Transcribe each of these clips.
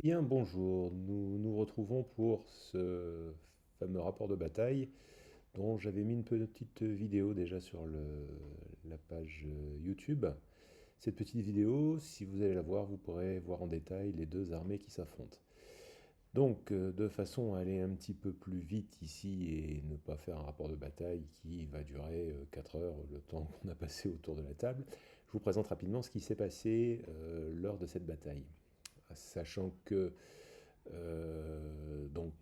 Bien, bonjour. Nous nous retrouvons pour ce fameux rapport de bataille dont j'avais mis une petite vidéo déjà sur la page YouTube. Cette petite vidéo, si vous allez la voir, vous pourrez voir en détail les deux armées qui s'affrontent. Donc, de façon à aller un petit peu plus vite ici et ne pas faire un rapport de bataille qui va durer 4 heures, le temps qu'on a passé autour de la table, je vous présente rapidement ce qui s'est passé lors de cette bataille. Sachant que donc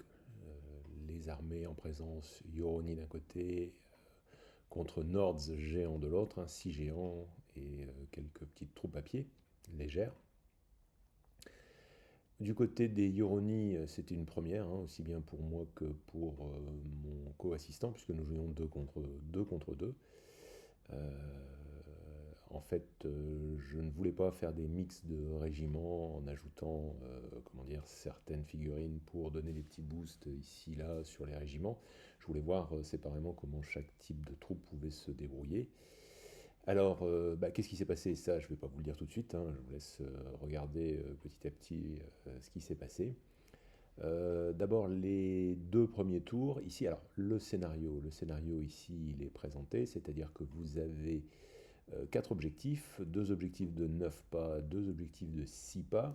les armées en présence, Yoroni d'un côté, contre Nords géants de l'autre, 6 géants et quelques petites troupes à pied légères. Du côté des Yoroni, c'était une première, aussi bien pour moi que pour mon co-assistant, puisque nous jouions 2 contre 2. En fait, je ne voulais pas faire des mix de régiments en ajoutant, comment dire, certaines figurines pour donner des petits boosts ici, là, sur les régiments. Je voulais voir séparément comment chaque type de troupe pouvait se débrouiller. Alors, qu'est-ce qui s'est passé? Ça, je ne vais pas vous le dire tout de suite, je vous laisse regarder petit à petit ce qui s'est passé. D'abord, les deux premiers tours, ici, alors le scénario ici, il est présenté, c'est-à-dire que vous avez 4 objectifs, 2 objectifs de 9 pas, 2 objectifs de 6 pas.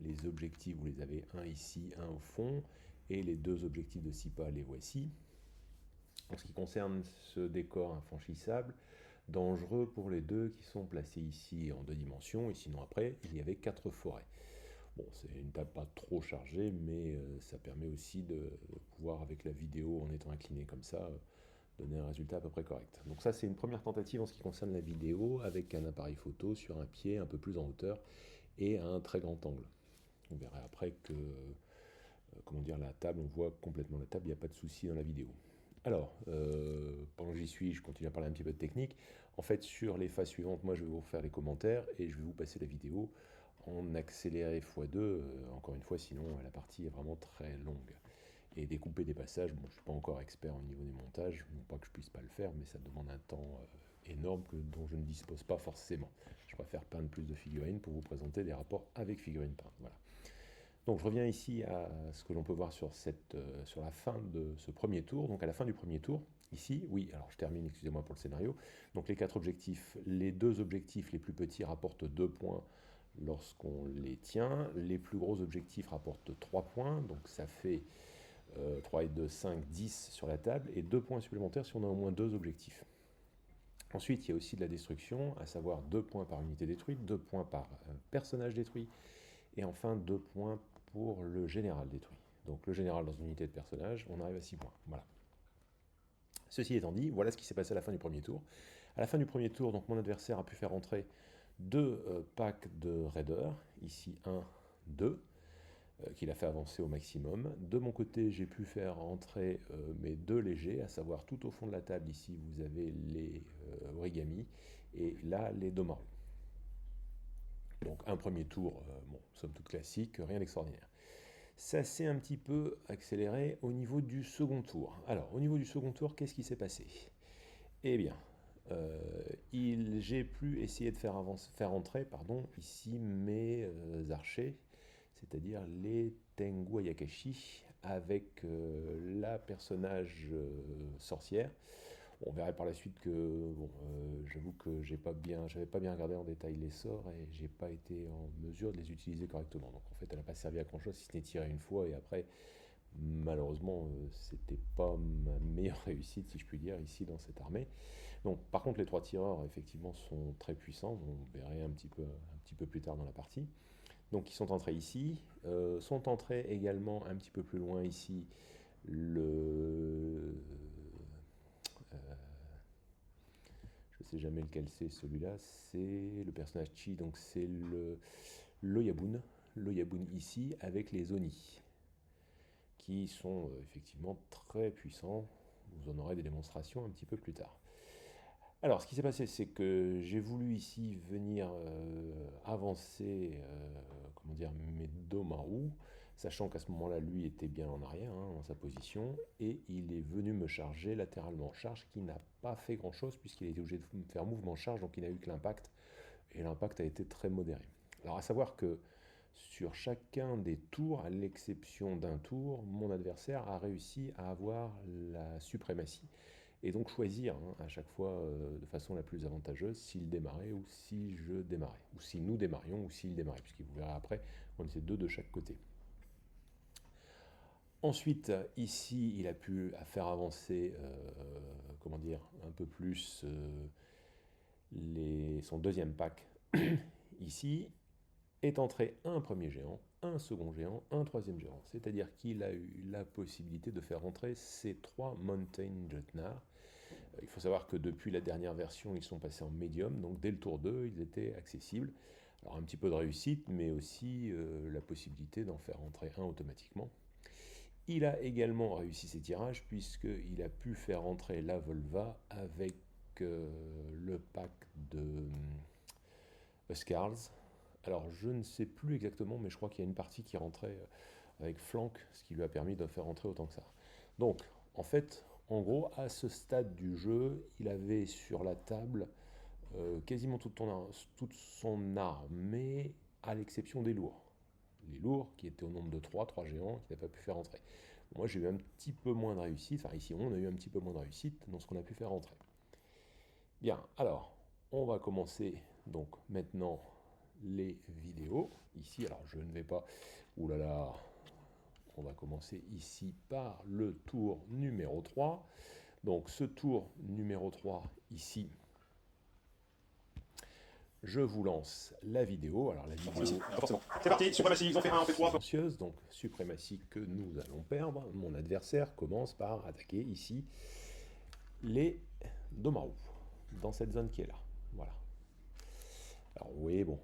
Les objectifs, vous les avez un ici, un au fond, et les 2 objectifs de 6 pas, les voici. En ce qui concerne ce décor infranchissable, dangereux pour les deux qui sont placés ici en 2 dimensions, et sinon après, il y avait 4 forêts. Bon, c'est une table pas trop chargée, mais ça permet aussi de pouvoir, avec la vidéo, en étant incliné comme ça, donner un résultat à peu près correct. Donc ça, c'est une première tentative en ce qui concerne la vidéo, avec un appareil photo sur un pied un peu plus en hauteur et à un très grand angle. Vous verrez après que, comment dire, la table, on voit complètement la table, il n'y a pas de souci dans la vidéo. Alors, pendant que j'y suis, je continue à parler un petit peu de technique. En fait, sur les phases suivantes, moi, je vais vous refaire les commentaires et je vais vous passer la vidéo en accéléré x2, encore une fois, sinon la partie est vraiment très longue. Et découper des passages, bon, je ne suis pas encore expert au niveau des montages, non pas que je puisse pas le faire, mais ça demande un temps énorme dont je ne dispose pas forcément. Je préfère peindre plus de figurines pour vous présenter des rapports avec figurines peintes. Voilà. Donc je reviens ici à ce que l'on peut voir sur la fin de ce premier tour. Donc à la fin du premier tour, ici, oui, alors je termine, excusez-moi pour le scénario. Donc les 4 objectifs, les 2 objectifs les plus petits rapportent 2 points lorsqu'on les tient. Les plus gros objectifs rapportent 3 points, donc ça fait 3 et 2, 5, 10 sur la table, et 2 points supplémentaires si on a au moins 2 objectifs. Ensuite, il y a aussi de la destruction, à savoir 2 points par unité détruite, 2 points par personnage détruit, et enfin 2 points pour le général détruit. Donc le général dans une unité de personnage, on arrive à 6 points. Voilà. Ceci étant dit, voilà ce qui s'est passé à la fin du premier tour. À la fin du premier tour, donc mon adversaire a pu faire entrer 2 packs de raiders, ici 1, 2, qu'il a fait avancer au maximum. De mon côté, j'ai pu faire entrer mes 2 légers, à savoir tout au fond de la table, ici vous avez les origami, et là les domaru. Donc un premier tour, bon, somme toute classique, rien d'extraordinaire. Ça s'est un petit peu accéléré au niveau du second tour. Alors, au niveau du second tour, qu'est-ce qui s'est passé? Eh bien, j'ai pu essayer de faire entrer ici mes archers, c'est-à-dire les Tengu Ayakashi, avec la personnage sorcière. On verra par la suite que, bon, j'avoue que j'avais pas bien regardé en détail les sorts et j'ai pas été en mesure de les utiliser correctement. Donc en fait, elle n'a pas servi à grand chose si ce n'est tiré une fois et après, malheureusement, c'était pas ma meilleure réussite, si je puis dire, ici dans cette armée. Donc, par contre, les 3 tireurs, effectivement, sont très puissants. Vous verrez un petit peu plus tard dans la partie. Donc, ils sont entrés ici. Sont entrés également un petit peu plus loin ici le. Je ne sais jamais lequel c'est celui-là. C'est le personnage Chi, donc c'est l'Oyabun. L'Oyabun ici avec les Oni, qui sont effectivement très puissants. Vous en aurez des démonstrations un petit peu plus tard. Alors, ce qui s'est passé, c'est que j'ai voulu ici venir avancer, comment dire, mes Domaru, sachant qu'à ce moment-là, lui était bien en arrière, dans sa position, et il est venu me charger latéralement. Charge qui n'a pas fait grand-chose, puisqu'il a été obligé de me faire mouvement charge, donc il n'a eu que l'impact, et l'impact a été très modéré. Alors, à savoir que sur chacun des tours, à l'exception d'un tour, mon adversaire a réussi à avoir la suprématie. Et donc choisir à chaque fois de façon la plus avantageuse s'il démarrait ou si je démarrais, ou si nous démarrions ou s'il démarrait, puisque vous verrez après, on était deux de chaque côté. Ensuite, ici, il a pu faire avancer, comment dire, un peu plus son deuxième pack. Ici est entré un premier géant, un second géant, un troisième géant. C'est-à-dire qu'il a eu la possibilité de faire entrer ces 3 Mountain Jötnar. Il faut savoir que depuis la dernière version, ils sont passés en médium, donc dès le tour 2, ils étaient accessibles. Alors un petit peu de réussite, mais aussi la possibilité d'en faire entrer un automatiquement. Il a également réussi ses tirages puisqu'il a pu faire entrer la Volva avec le pack de Huskarls. Alors je ne sais plus exactement, mais je crois qu'il y a une partie qui rentrait avec Flank, ce qui lui a permis de faire entrer autant que ça. Donc en fait, en gros, à ce stade du jeu, il avait sur la table quasiment toute son armée, à l'exception des lourds. Les lourds, qui étaient au nombre de 3 géants, qu'il n'a pas pu faire entrer. Moi, j'ai eu un petit peu moins de réussite, enfin ici, on a eu un petit peu moins de réussite dans ce qu'on a pu faire entrer. Bien, alors, on va commencer donc maintenant les vidéos. Ici, alors je ne vais pas... Ouh là là, on va commencer ici par le tour numéro 3. Donc ce tour numéro 3, ici, je vous lance la vidéo. Alors la vidéo... C'est parti, suprématie, ils ont fait 1, on fait 3. Donc suprématie que nous allons perdre. Mon adversaire commence par attaquer ici les Domaru, dans cette zone qui est là. Voilà. Alors oui, bon...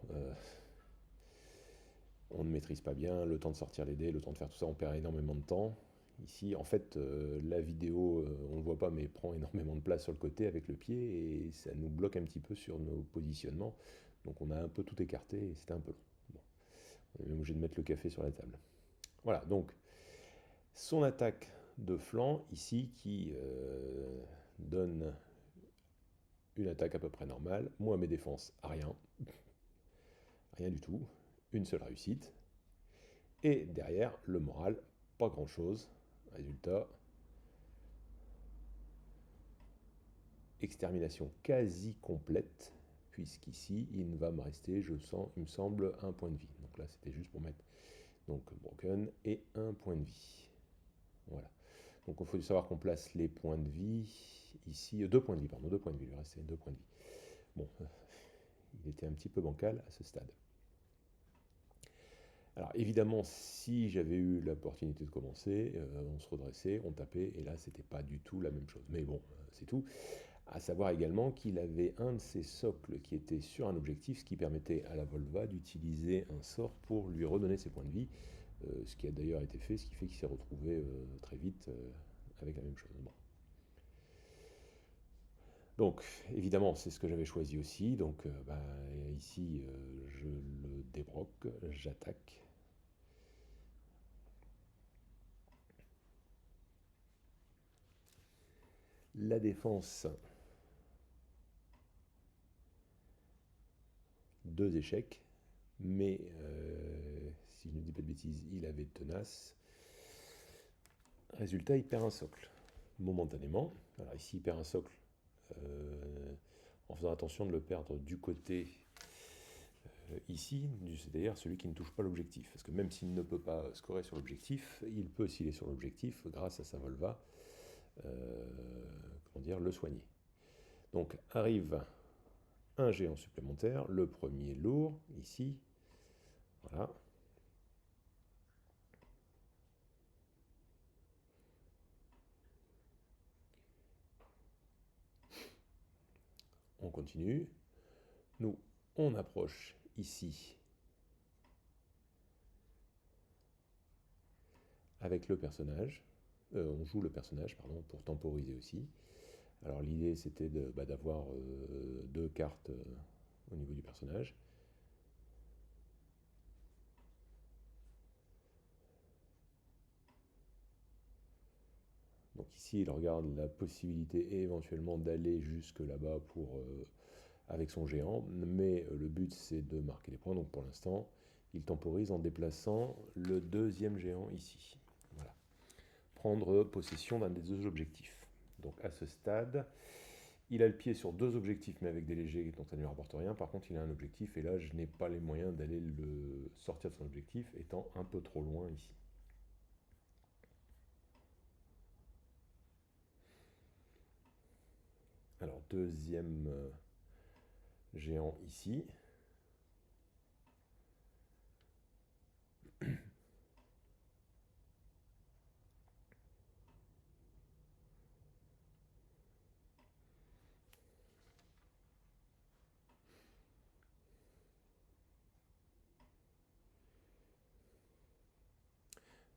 on ne maîtrise pas bien, le temps de sortir les dés, le temps de faire tout ça, on perd énormément de temps. Ici, en fait, la vidéo, on ne le voit pas, mais prend énormément de place sur le côté avec le pied, et ça nous bloque un petit peu sur nos positionnements. Donc on a un peu tout écarté, et c'était un peu long. Bon. On est même obligé de mettre le café sur la table. Voilà, donc, son attaque de flanc, ici, qui donne une attaque à peu près normale. Moi, mes défenses, rien. Rien du tout. Une seule réussite. Et derrière, le moral, pas grand-chose. Résultat, extermination quasi complète, puisqu'ici, il ne va me rester, il me semble, un point de vie. Donc là, c'était juste pour mettre donc broken et un point de vie. Voilà. Donc il faut savoir qu'on place les points de vie ici, 2 points de vie, pardon, 2 points de vie, il lui restait 2 points de vie. Bon, il était un petit peu bancal à ce stade. Alors évidemment, si j'avais eu l'opportunité de commencer, on se redressait, on tapait, et là, c'était pas du tout la même chose. Mais bon, c'est tout. À savoir également qu'il avait un de ses socles qui était sur un objectif, ce qui permettait à la Volva d'utiliser un sort pour lui redonner ses points de vie, ce qui a d'ailleurs été fait, ce qui fait qu'il s'est retrouvé très vite avec la même chose. Bon. Donc, évidemment, c'est ce que j'avais choisi aussi. Donc, ici, je le débroque, j'attaque. La défense, 2 échecs, mais si je ne dis pas de bêtises, il avait tenace. Résultat, il perd un socle, momentanément. Alors ici, il perd un socle en faisant attention de le perdre du côté ici, c'est-à-dire celui qui ne touche pas l'objectif. Parce que même s'il ne peut pas scorer sur l'objectif, il peut, s'il est sur l'objectif, grâce à sa Volva, comment dire, le soigner. Donc arrive un géant supplémentaire, le premier lourd, ici, voilà. On continue. Nous, on approche ici avec le personnage. On joue le personnage, pardon, pour temporiser aussi. Alors l'idée, c'était d'avoir 2 cartes au niveau du personnage. Donc ici, il regarde la possibilité éventuellement d'aller jusque là-bas avec son géant, mais le but c'est de marquer des points. Donc pour l'instant, il temporise en déplaçant le deuxième géant ici. Voilà. Prendre possession d'un des deux objectifs. Donc à ce stade, il a le pied sur deux objectifs, mais avec des légers, donc ça ne lui rapporte rien. Par contre, il a un objectif, et là, je n'ai pas les moyens d'aller le sortir de son objectif, étant un peu trop loin ici. Alors, deuxième géant ici.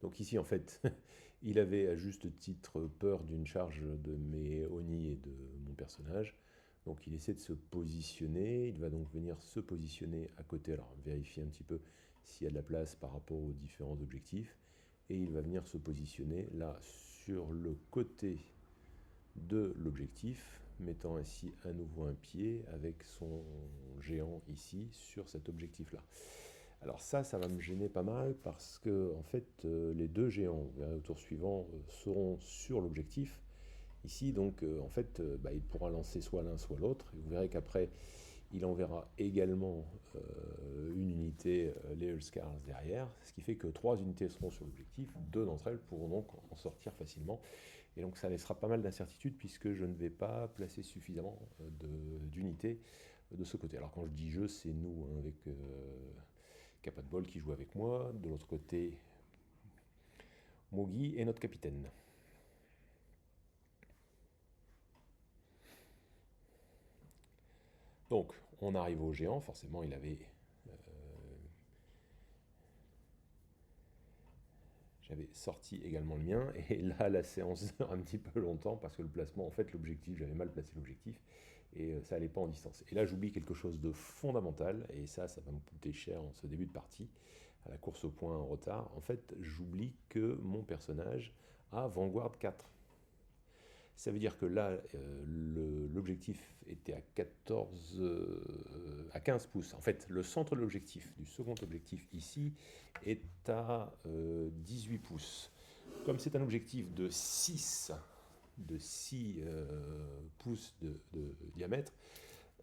Donc ici, en fait, il avait à juste titre peur d'une charge de mes Oni et de mon personnage. Donc il essaie de se positionner, il va donc venir se positionner à côté, alors vérifier un petit peu s'il y a de la place par rapport aux différents objectifs, et il va venir se positionner là sur le côté de l'objectif, mettant ainsi à nouveau un pied avec son géant ici sur cet objectif-là. Alors ça va me gêner pas mal parce que en fait les deux géants, vous verrez au tour suivant, seront sur l'objectif ici, donc en fait il pourra lancer soit l'un soit l'autre, et vous verrez qu'après il enverra également une unité, les Hullscars derrière, ce qui fait que 3 unités seront sur l'objectif, 2 d'entre elles pourront donc en sortir facilement, et donc ça laissera pas mal d'incertitudes puisque je ne vais pas placer suffisamment d'unités de ce côté. Alors quand je dis jeu, c'est nous hein, avec Kappa de Bol qui joue avec moi, de l'autre côté Mogi et notre capitaine. Donc, on arrive au géant, forcément il avait... J'avais sorti également le mien, et là la séance dure un petit peu longtemps, parce que le placement, en fait l'objectif, j'avais mal placé l'objectif, et ça n'allait pas en distance. Et là j'oublie quelque chose de fondamental, et ça va me coûter cher en ce début de partie, à la course au point en retard. En fait, j'oublie que mon personnage a Vanguard 4. Ça veut dire que là, l'objectif était à 15 pouces. En fait, le centre de l'objectif, du second objectif ici, est à 18 pouces. Comme c'est un objectif de 6 pouces de diamètre,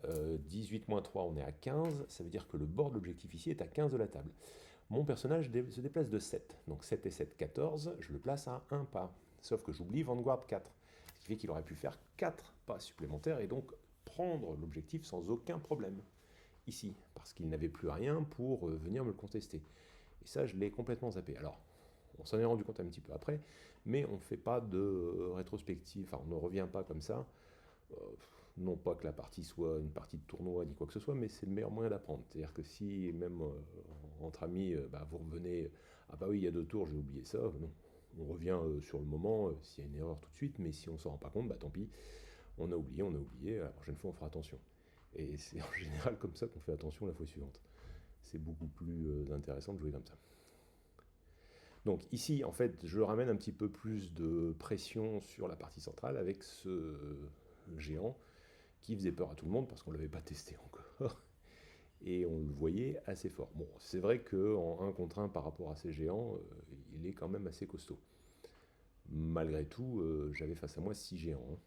18 moins 3, on est à 15. Ça veut dire que le bord de l'objectif ici est à 15 de la table. Mon personnage se déplace de 7. Donc 7 et 7, 14. Je le place à 1 pas. Sauf que j'oublie Vanguard 4. Ce qui fait qu'il aurait pu faire 4 pas supplémentaires et donc prendre l'objectif sans aucun problème. Ici, parce qu'il n'avait plus rien pour venir me le contester. Et ça, je l'ai complètement zappé. Alors, on s'en est rendu compte un petit peu après, mais on ne fait pas de rétrospective, enfin, on ne revient pas comme ça. Non pas que la partie soit une partie de tournoi ni quoi que ce soit, mais c'est le meilleur moyen d'apprendre. C'est-à-dire que si même entre amis, vous revenez, ah bah oui, il y a 2 tours, j'ai oublié ça, non. On revient sur le moment s'il y a une erreur tout de suite, mais si on ne s'en rend pas compte, bah tant pis, on a oublié, la prochaine fois on fera attention. Et c'est en général comme ça qu'on fait attention la fois suivante. C'est beaucoup plus intéressant de jouer comme ça. Donc ici, en fait, je ramène un petit peu plus de pression sur la partie centrale avec ce géant qui faisait peur à tout le monde parce qu'on ne l'avait pas testé encore. Et on le voyait assez fort. Bon, c'est vrai qu'en 1 contre 1 par rapport à ces géants, il est quand même assez costaud. Malgré tout, j'avais face à moi 6 géants. Hein.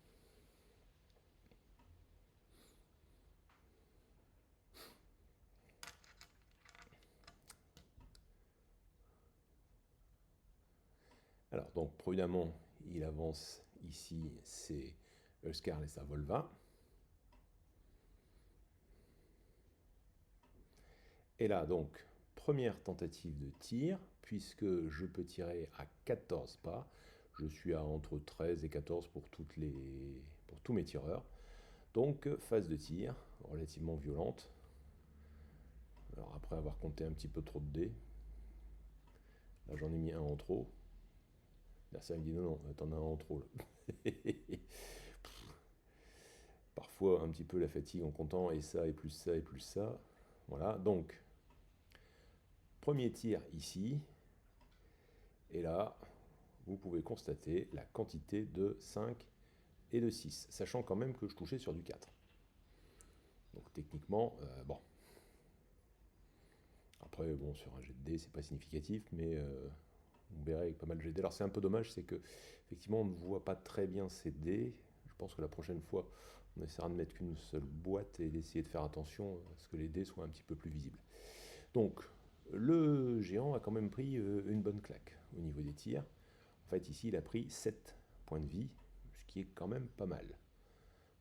Alors, donc, prudemment, il avance ici, c'est Hullscar et sa Volva. Et là, donc, première tentative de tir, puisque je peux tirer à 14 pas. Je suis à entre 13 et 14 pour tous mes tireurs. Donc, phase de tir relativement violente. Alors, après avoir compté un petit peu trop de dés, là j'en ai mis un en trop. Là, ça me dit non, t'en as un en trop là. Parfois, un petit peu la fatigue en comptant et ça, et plus ça, et plus ça. Voilà, donc, premier tir ici. Et là, vous pouvez constater la quantité de 5 et de 6, sachant quand même que je touchais sur du 4. Donc techniquement, bon. Alors après, bon, sur un jet de dés, c'est pas significatif, mais on verrait avec pas mal de jet de dés. Alors c'est un peu dommage, c'est que effectivement on ne voit pas très bien ces dés. Je pense que la prochaine fois, on essaiera de mettre qu'une seule boîte et d'essayer de faire attention à ce que les dés soient un petit peu plus visibles. Donc, le géant a quand même pris une bonne claque au niveau des tirs. En fait, ici, il a pris 7 points de vie, ce qui est quand même pas mal,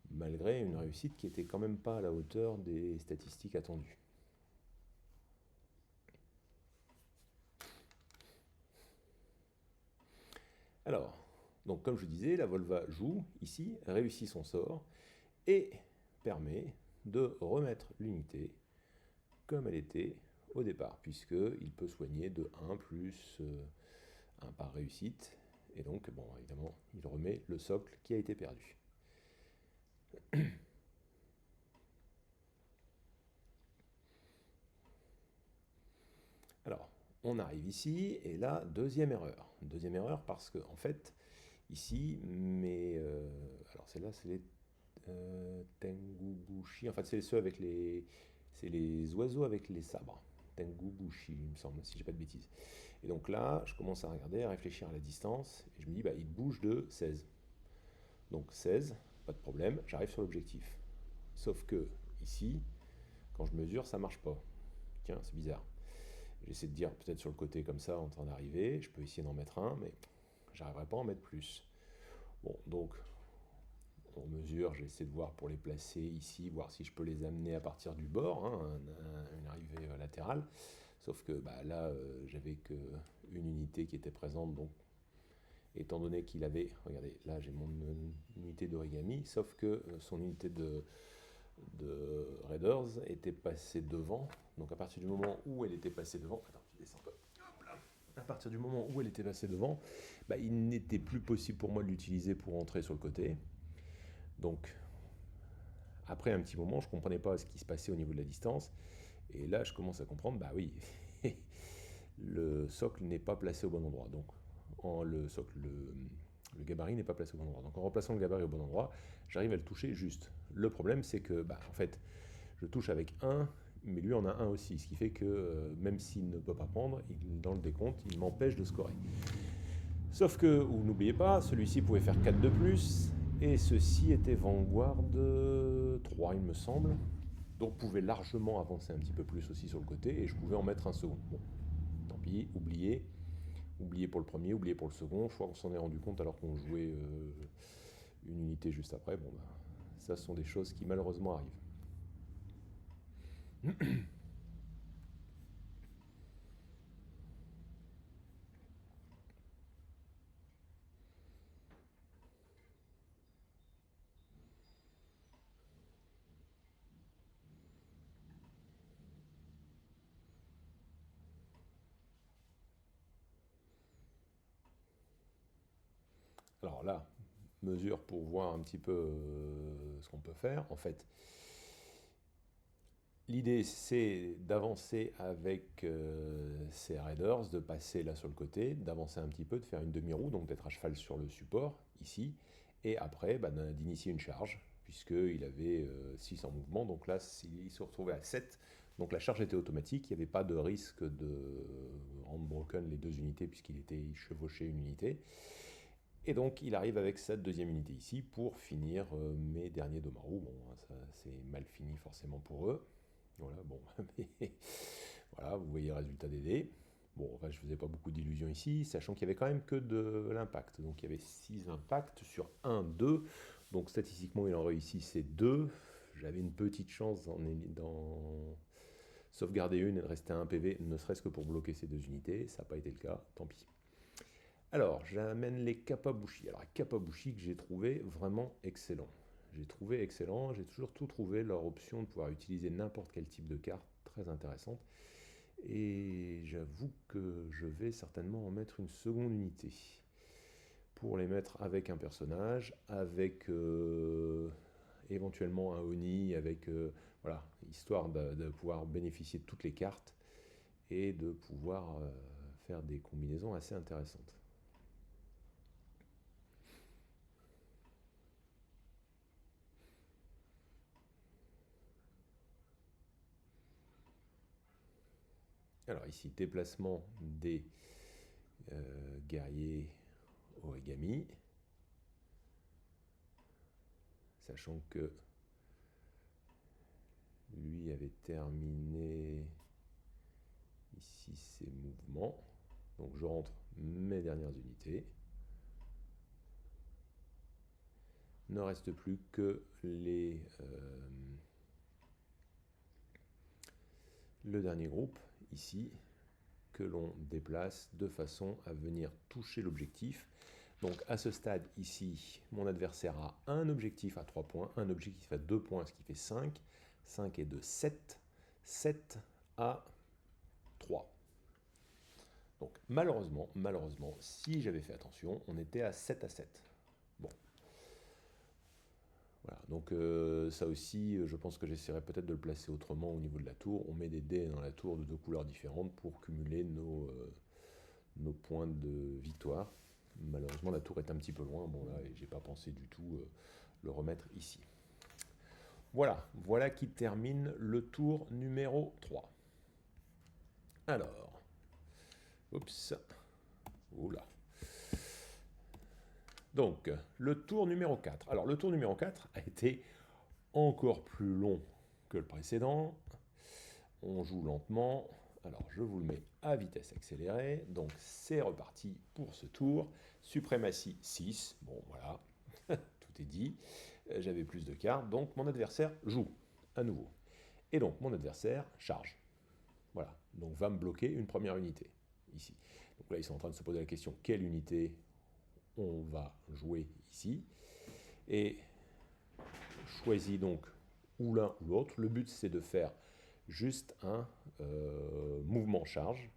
malgré une réussite qui était quand même pas à la hauteur des statistiques attendues. Alors, donc comme je disais, la Volva joue ici, réussit son sort et permet de remettre l'unité comme elle était au départ, puisqu'il peut soigner de 1 plus 1 par réussite, et donc, bon, évidemment, il remet le socle qui a été perdu. Alors, on arrive ici, et là, deuxième erreur. Deuxième erreur parce que, en fait, ici, alors celle-là, c'est les Tengubushi. En fait, c'est ceux avec les... C'est les oiseaux avec les sabres. Tengubushi, il me semble, si j'ai pas de bêtises. Et donc là, je commence à regarder, à réfléchir à la distance, et je me dis, bah, il bouge de 16. Donc 16, pas de problème, j'arrive sur l'objectif. Sauf que, ici, quand je mesure, ça marche pas. Tiens, c'est bizarre. J'essaie de dire peut-être sur le côté comme ça en train d'arriver, je peux essayer d'en mettre un, mais j'arriverai pas à en mettre plus. Bon, donc on mesure, j'essaie de voir pour les placer ici, voir si je peux les amener à partir du bord, hein, une arrivée latérale. Sauf que bah, là, j'avais qu'une unité qui était présente, donc étant donné qu'il avait, regardez, là j'ai mon unité d'origami, sauf que son unité de Raiders était passée devant. Donc à partir du moment où elle était passée devant, attends, je descends un peu. À partir du moment où elle était passée devant, bah, il n'était plus possible pour moi de l'utiliser pour entrer sur le côté. Donc après un petit moment, je ne comprenais pas ce qui se passait au niveau de la distance. Et là, je commence à comprendre, bah oui, le socle n'est pas placé au bon endroit. Donc le gabarit n'est pas placé au bon endroit. Donc en remplaçant le gabarit au bon endroit, j'arrive à le toucher juste. Le problème, c'est que, bah, en fait, je touche avec 1, mais lui en a 1 aussi. Ce qui fait que même s'il ne peut pas prendre, dans le décompte, il m'empêche de scorer. Sauf que, ou n'oubliez pas, celui-ci pouvait faire 4 de plus, et ceci était Vanguard 3, il me semble. Donc pouvait largement avancer un petit peu plus aussi sur le côté, et je pouvais en mettre un second. Bon, tant pis, oublié. Oublié pour le premier, oublié pour le second. Je crois qu'on s'en est rendu compte alors qu'on jouait une unité juste après. Bon, bah, ça sont des choses qui malheureusement arrivent. Alors là, mesure pour voir un petit peu ce qu'on peut faire. En fait, l'idée c'est d'avancer avec ces raiders, de passer là sur le côté, d'avancer un petit peu, de faire une demi-roue, donc d'être à cheval sur le support, ici, et après bah, d'initier une charge, puisqu'il avait 6 en mouvement, donc là il se retrouvait à 7, donc la charge était automatique, il n'y avait pas de risque de rendre broken les deux unités, puisqu'il était chevauché une unité. Et donc il arrive avec sa deuxième unité ici pour finir mes derniers Domaru. Bon, ça c'est mal fini forcément pour eux. Voilà, bon, mais voilà, vous voyez le résultat des dés. Bon, enfin, je ne faisais pas beaucoup d'illusions ici, sachant qu'il n'y avait quand même que de l'impact. Donc il y avait 6 impacts sur 1, 2. Donc statistiquement, il en réussissait 2. J'avais une petite chance dans sauvegarder une et de rester à 1 PV, ne serait-ce que pour bloquer ces deux unités. Ça n'a pas été le cas, tant pis. Alors, j'amène les Kappabushi. Alors, les Kappabushi que j'ai trouvé vraiment excellent. J'ai trouvé excellent, j'ai toujours tout trouvé, leur option de pouvoir utiliser n'importe quel type de carte, très intéressante. Et j'avoue que je vais certainement en mettre une seconde unité. Pour les mettre avec un personnage, avec éventuellement un Oni, avec, voilà, histoire de pouvoir bénéficier de toutes les cartes et de pouvoir faire des combinaisons assez intéressantes. Alors ici, déplacement des guerriers origami, sachant que lui avait terminé ici ses mouvements. Donc je rentre mes dernières unités. Ne reste plus que le dernier groupe ici que l'on déplace de façon à venir toucher l'objectif. Donc à ce stade ici, mon adversaire a un objectif à 3 points, un objectif à 2 points, ce qui fait 5. 5 et 2, 7. 7 à 3. Donc malheureusement, si j'avais fait attention, on était à 7 à 7. Bon. Voilà, donc ça aussi, je pense que j'essaierai peut-être de le placer autrement au niveau de la tour. On met des dés dans la tour de 2 couleurs différentes pour cumuler nos points de victoire. Malheureusement, la tour est un petit peu loin. Bon là, j'ai pas pensé du tout le remettre ici. Voilà qui termine le tour numéro 3. Alors, oups, oula. Donc, le tour numéro 4. Alors, le tour numéro 4 a été encore plus long que le précédent. On joue lentement. Alors, je vous le mets à vitesse accélérée. Donc, c'est reparti pour ce tour. Suprématie 6. Bon, voilà, tout est dit. J'avais plus de cartes, donc mon adversaire joue à nouveau. Et donc, mon adversaire charge. Voilà, donc va me bloquer une première unité, ici. Donc là, ils sont en train de se poser la question, quelle unité on va jouer ici. Et choisis donc ou l'un ou l'autre. Le but, c'est de faire juste un mouvement charge.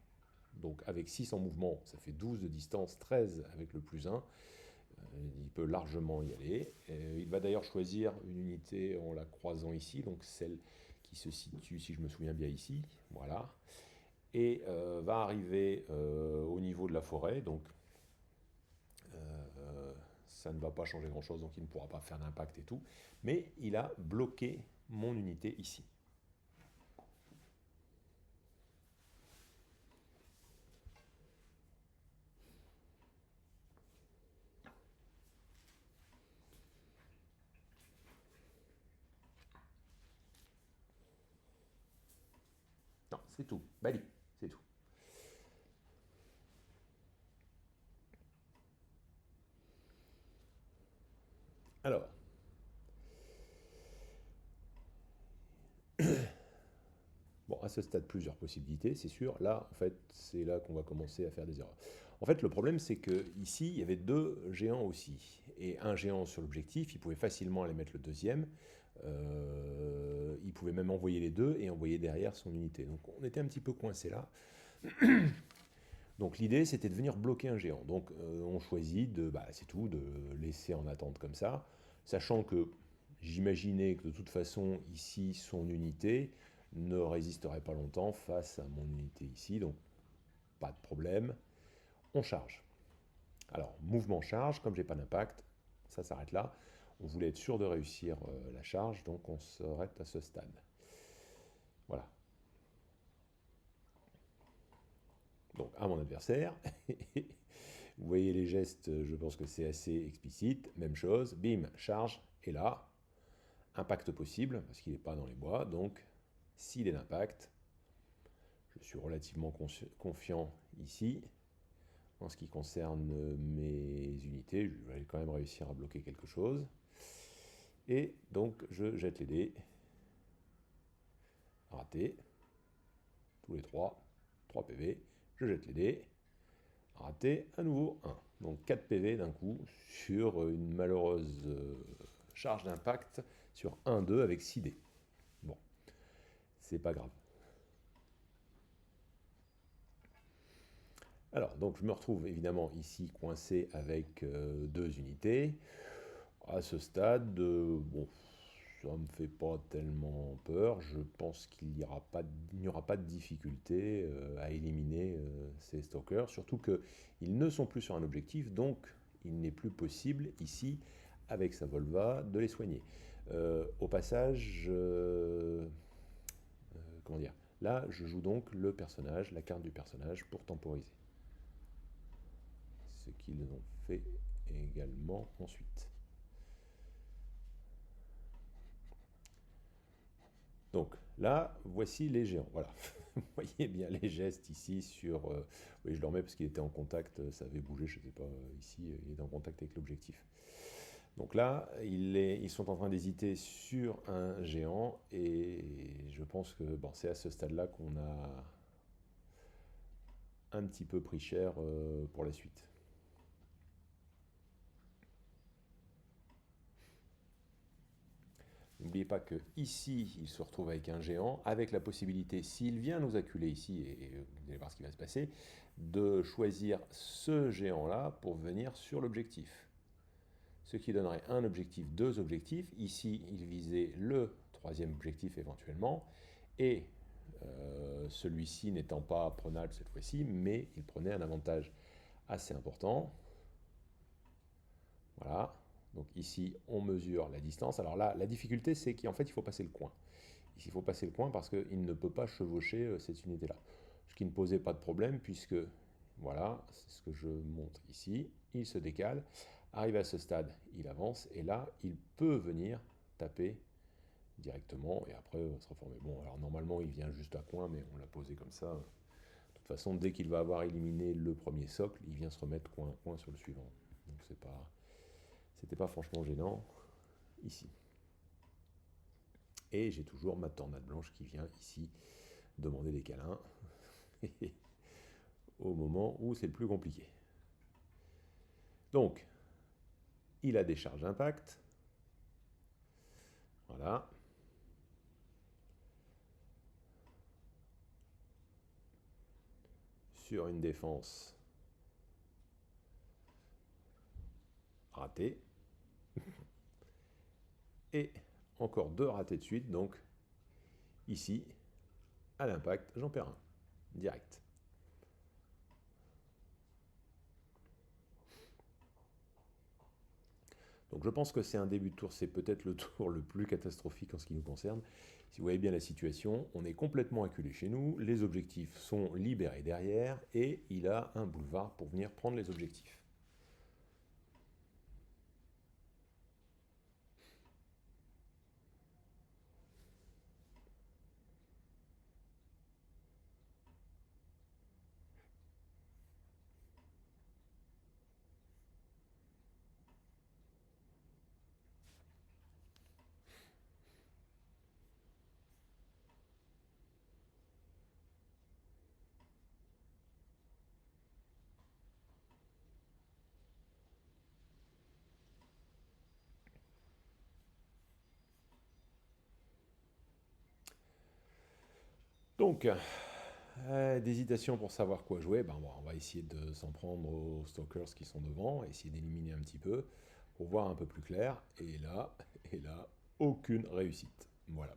Donc avec 6 en mouvement, ça fait 12 de distance, 13 avec le plus 1. Il peut largement y aller. Il va d'ailleurs choisir une unité en la croisant ici, donc celle qui se situe, si je me souviens bien, ici. Voilà. Et va arriver au niveau de la forêt, donc ça ne va pas changer grand-chose, donc il ne pourra pas faire d'impact et tout. Mais il a bloqué mon unité ici. Non, c'est tout. Bali, c'est tout. Alors, bon, à ce stade, plusieurs possibilités, c'est sûr. Là, en fait, c'est là qu'on va commencer à faire des erreurs. En fait, le problème, c'est que ici, il y avait 2 géants aussi. Et un géant sur l'objectif, il pouvait facilement aller mettre le deuxième. Il pouvait même envoyer les 2 et envoyer derrière son unité. Donc, on était un petit peu coincé là. Donc, l'idée, c'était de venir bloquer un géant. Donc, on choisit c'est tout, de laisser en attente comme ça. Sachant que j'imaginais que de toute façon, ici, son unité ne résisterait pas longtemps face à mon unité ici, donc pas de problème. On charge. Alors, mouvement charge, comme j'ai pas d'impact, ça s'arrête là. On voulait être sûr de réussir la charge, donc on s'arrête à ce stade. Voilà. Donc, à mon adversaire. Vous voyez les gestes, je pense que c'est assez explicite. Même chose, bim, charge, et là, impact possible, parce qu'il n'est pas dans les bois, donc s'il est d'impact, je suis relativement confiant ici. En ce qui concerne mes unités, je vais quand même réussir à bloquer quelque chose. Et donc, je jette les dés. Raté. Tous les 3. 3 PV. Je jette les dés. Raté. À nouveau 1. Donc 4 PV d'un coup sur une malheureuse charge d'impact sur 1-2 avec 6 dés. Bon, c'est pas grave. Alors, donc je me retrouve évidemment ici coincé avec 2 unités. À ce stade, bon, ça ne me fait pas tellement peur. Je pense qu'il n'y aura pas de difficulté à éliminer ces stalkers. Surtout qu'ils ne sont plus sur un objectif, donc il n'est plus possible ici, avec sa Volva, de les soigner. Au passage, comment dire, Là, je joue donc le personnage, la carte du personnage pour temporiser. Ce qu'ils ont fait également ensuite. Donc là, voici les géants. Voilà. Vous voyez bien les gestes ici sur... oui, je le remets parce qu'il était en contact, ça avait bougé, je ne sais pas, ici, il est en contact avec l'objectif. Donc là, ils sont en train d'hésiter sur un géant et je pense que bon, c'est à ce stade-là qu'on a un petit peu pris cher pour la suite. N'oubliez pas que ici, il se retrouve avec un géant, avec la possibilité, s'il vient nous acculer ici, et vous allez voir ce qui va se passer, de choisir ce géant-là pour venir sur l'objectif. Ce qui donnerait un objectif, deux objectifs. Ici, il visait le troisième objectif éventuellement, et celui-ci n'étant pas prenable cette fois-ci, mais il prenait un avantage assez important. Voilà. Donc ici, on mesure la distance. Alors là, la difficulté, c'est qu'en fait, il faut passer le coin. Ici, il faut passer le coin parce qu'il ne peut pas chevaucher cette unité-là. Ce qui ne posait pas de problème puisque, voilà, c'est ce que je montre ici. Il se décale, arrive à ce stade, il avance, et là, il peut venir taper directement et après se reformer. Bon, alors normalement, il vient juste à coin, mais on l'a posé comme ça. De toute façon, dès qu'il va avoir éliminé le premier socle, il vient se remettre coin à coin sur le suivant. Donc c'était pas franchement gênant ici. Et j'ai toujours ma tornade blanche qui vient ici demander des câlins au moment où c'est le plus compliqué. Donc, il a des charges d'impact. Voilà. Sur une défense ratée. Et encore deux ratés de suite, donc ici, à l'impact, j'en perds un, direct. Donc je pense que c'est un début de tour, c'est peut-être le tour le plus catastrophique en ce qui nous concerne. Si vous voyez bien la situation, on est complètement acculé chez nous, les objectifs sont libérés derrière, et il a un boulevard pour venir prendre les objectifs. Donc, d'hésitation pour savoir quoi jouer, ben bon, on va essayer de s'en prendre aux stalkers qui sont devant, essayer d'éliminer un petit peu, pour voir un peu plus clair, et là, aucune réussite. Voilà,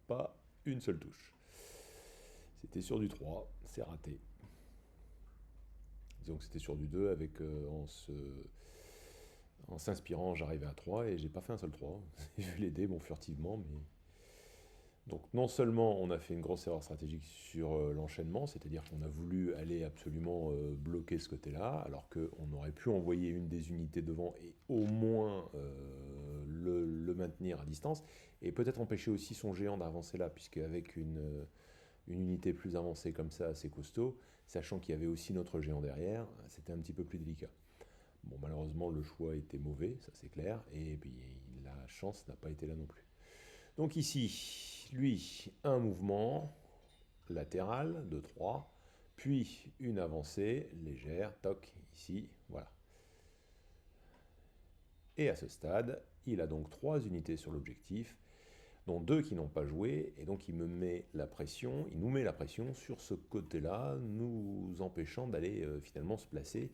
pas une seule touche. C'était sur du 3, c'est raté. Disons que c'était sur du 2, avec, en s'inspirant, j'arrivais à 3, et j'ai pas fait un seul 3. J'ai vu les dés, bon, furtivement, mais... Donc non seulement on a fait une grosse erreur stratégique sur l'enchaînement, c'est-à-dire qu'on a voulu aller absolument bloquer ce côté-là, alors qu'on aurait pu envoyer une des unités devant et au moins le maintenir à distance, et peut-être empêcher aussi son géant d'avancer là, puisque avec une unité plus avancée comme ça, assez costaud, sachant qu'il y avait aussi notre géant derrière, c'était un petit peu plus délicat. Bon, malheureusement, le choix était mauvais, ça c'est clair, et puis la chance n'a pas été là non plus. Donc ici, lui, un mouvement latéral de 3, puis une avancée légère, toc, ici, voilà. Et à ce stade, il a donc 3 unités sur l'objectif, dont 2 qui n'ont pas joué, et donc il me met la pression, il nous met la pression sur ce côté-là, nous empêchant d'aller finalement se placer,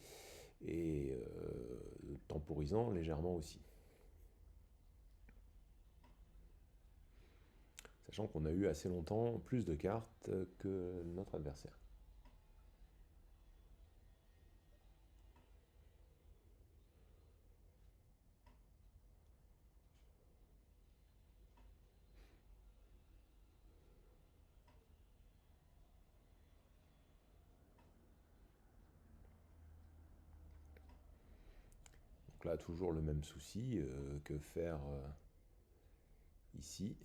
et temporisant légèrement aussi. Sachant qu'on a eu assez longtemps plus de cartes que notre adversaire. Donc là, toujours le même souci que faire ici.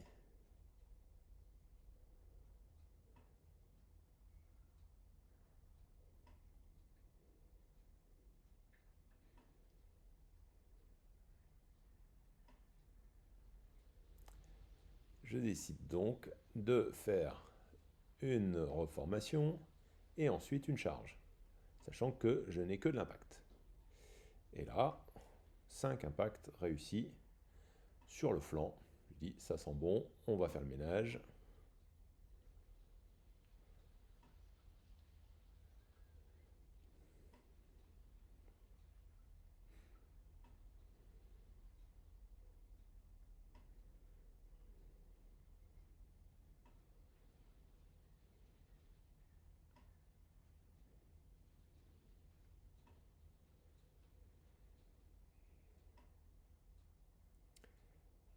Je décide donc de faire une reformation et ensuite une charge, sachant que je n'ai que de l'impact. Et là, 5 impacts réussis sur le flanc. Je dis, ça sent bon, on va faire le ménage.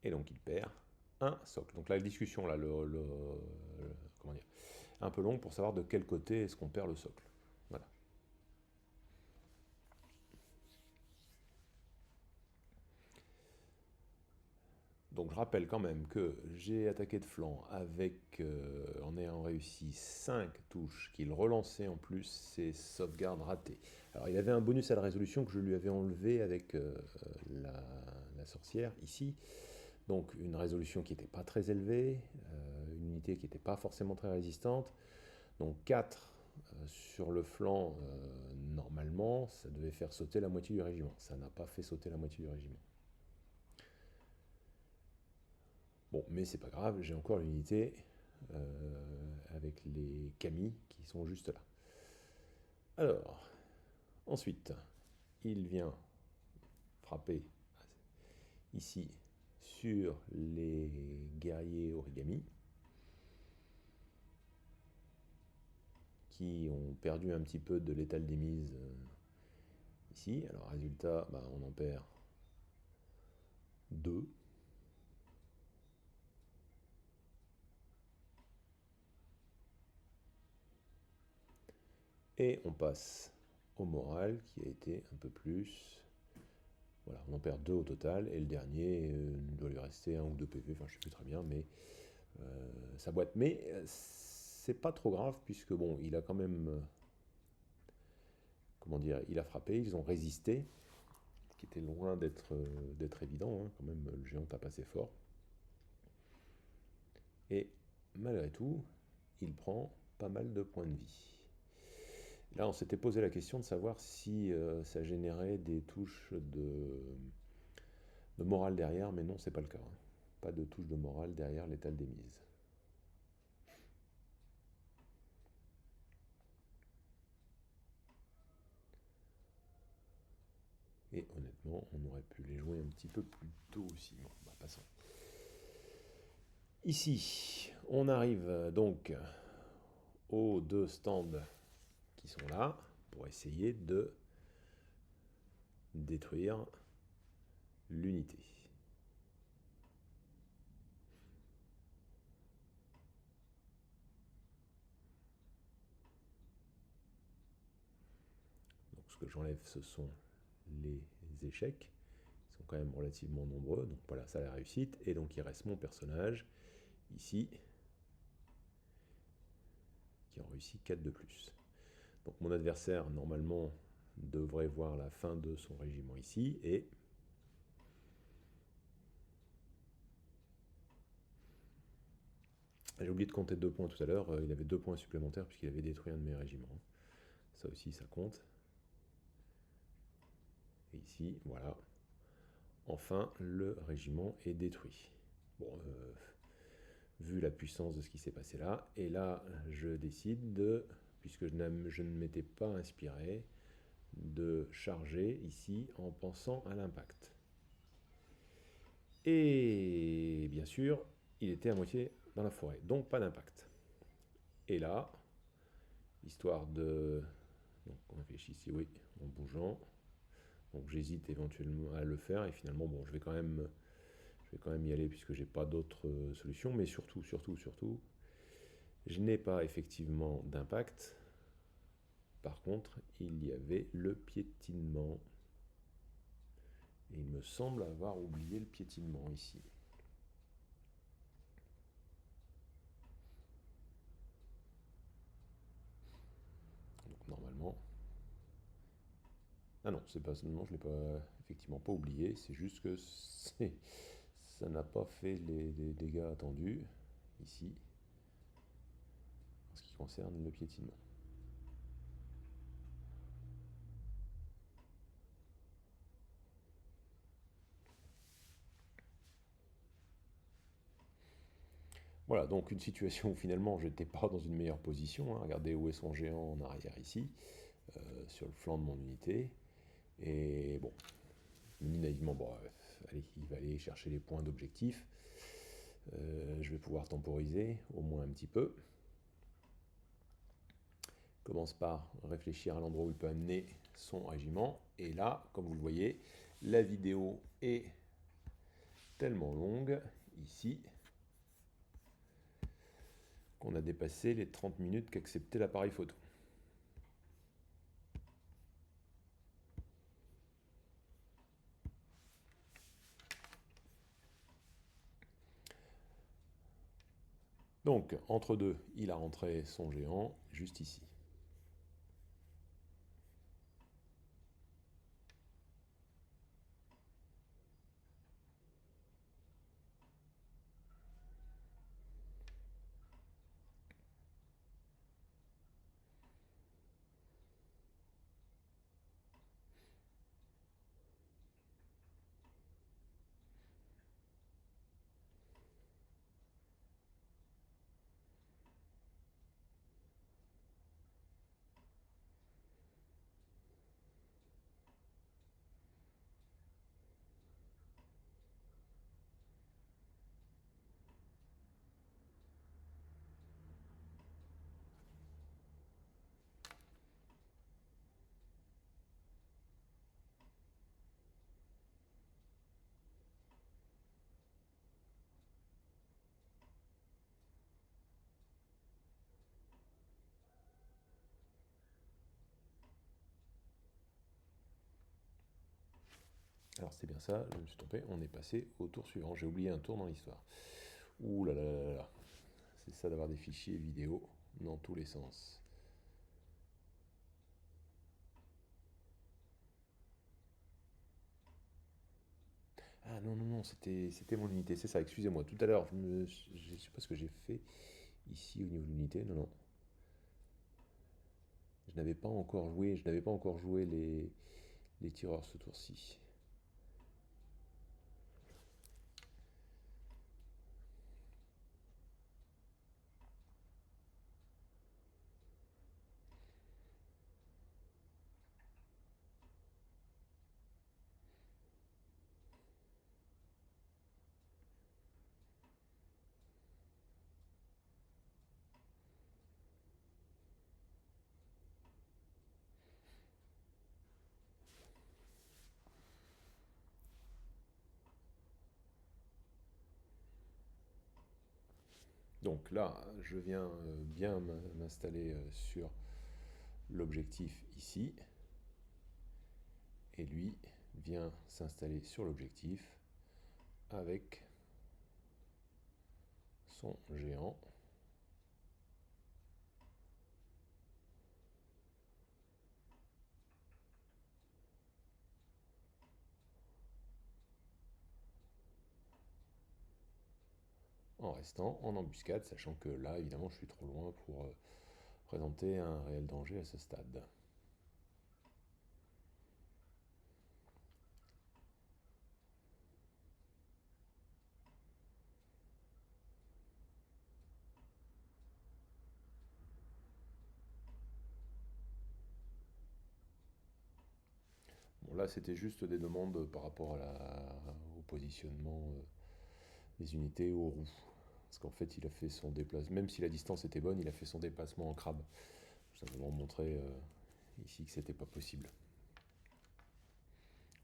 Et donc il perd un socle. Donc la discussion, là, comment dire, un peu longue pour savoir de quel côté est-ce qu'on perd le socle. Voilà. Donc je rappelle quand même que j'ai attaqué de flanc avec, en ayant réussi 5 touches, qu'il relançait en plus ses sauvegardes ratées. Alors il avait un bonus à la résolution que je lui avais enlevé avec la sorcière ici. Donc une résolution qui n'était pas très élevée, une unité qui n'était pas forcément très résistante. Donc 4 sur le flanc, normalement, ça devait faire sauter la moitié du régiment. Ça n'a pas fait sauter la moitié du régiment. Bon, mais c'est pas grave, j'ai encore l'unité avec les Kami qui sont juste là. Alors, ensuite, il vient frapper ici sur les guerriers origami qui ont perdu un petit peu de l'étal des mises ici. Alors, résultat, bah, on en perd 2. Et on passe au moral qui a été un peu plus. Voilà, on en perd 2 au total. Et le dernier, il doit lui rester 1 ou 2 PV, enfin je sais plus très bien, mais ça boite. Mais c'est pas trop grave puisque bon, il a quand même. Comment dire, il a frappé, ils ont résisté, ce qui était loin d'être évident, hein, quand même, le géant tape assez fort. Et malgré tout, il prend pas mal de points de vie. Là, on s'était posé la question de savoir si ça générait des touches de morale derrière, mais non, c'est pas le cas. Hein. Pas de touche de morale derrière l'étal des mises. Et honnêtement, on aurait pu les jouer un petit peu plus tôt aussi. Bon, bah, passons. Ici, on arrive donc aux 2 stands qui sont là pour essayer de détruire l'unité. Donc ce que j'enlève, ce sont les échecs. Ils sont quand même relativement nombreux. Donc voilà, ça la réussite. Et donc il reste mon personnage ici qui en réussit 4 de plus. Donc mon adversaire, normalement, devrait voir la fin de son régiment ici. Et j'ai oublié de compter 2 points tout à l'heure. Il avait 2 points supplémentaires puisqu'il avait détruit un de mes régiments. Ça aussi, ça compte. Et ici, voilà. Enfin, le régiment est détruit. Bon, vu la puissance de ce qui s'est passé là, et là, je décide de, puisque je ne m'étais pas inspiré, de charger ici en pensant à l'impact. Et bien sûr, il était à moitié dans la forêt, donc pas d'impact. Et là, histoire de... Donc on réfléchit ici, oui, en bougeant. Donc j'hésite éventuellement à le faire, et finalement, bon, je vais quand même y aller puisque j'ai pas d'autre solution, mais surtout, je n'ai pas effectivement d'impact. Par contre, il y avait le piétinement. Et il me semble avoir oublié le piétinement ici. Donc normalement... Ah non, c'est pas seulement, je ne l'ai pas, effectivement pas oublié, c'est juste que ça n'a pas fait les dégâts attendus ici, en ce qui concerne le piétinement. Voilà, donc une situation où finalement j'étais pas dans une meilleure position, hein. Regardez où est son géant en arrière ici, sur le flanc de mon unité. Et bon, je me dis naïvement, bon, allez, il va aller chercher les points d'objectif. Je vais pouvoir temporiser, au moins un petit peu. Commence par réfléchir à l'endroit où il peut amener son régiment. Et là, comme vous le voyez, la vidéo est tellement longue, ici, qu'on a dépassé les 30 minutes qu'acceptait l'appareil photo. Donc, entre deux, il a rentré son géant juste ici. Alors c'est bien ça, je me suis trompé, on est passé au tour suivant. J'ai oublié un tour dans l'histoire. Ouh là là là là. C'est ça d'avoir des fichiers vidéo dans tous les sens. Ah non, non, non, c'était mon unité, c'est ça, excusez-moi. Tout à l'heure, je sais pas ce que j'ai fait ici au niveau de l'unité, non, non. Je n'avais pas encore joué les tireurs ce tour-ci. Donc là, je viens bien m'installer sur l'objectif ici. Et lui vient s'installer sur l'objectif avec son géant. En restant en embuscade, sachant que là, évidemment, je suis trop loin pour présenter un réel danger à ce stade. Bon, là, c'était juste des demandes par rapport au positionnement des unités aux roues. Parce qu'en fait, il a fait son déplacement, même si la distance était bonne, il a fait son déplacement en crabe. Je vais vous montrer ici que c'était pas possible.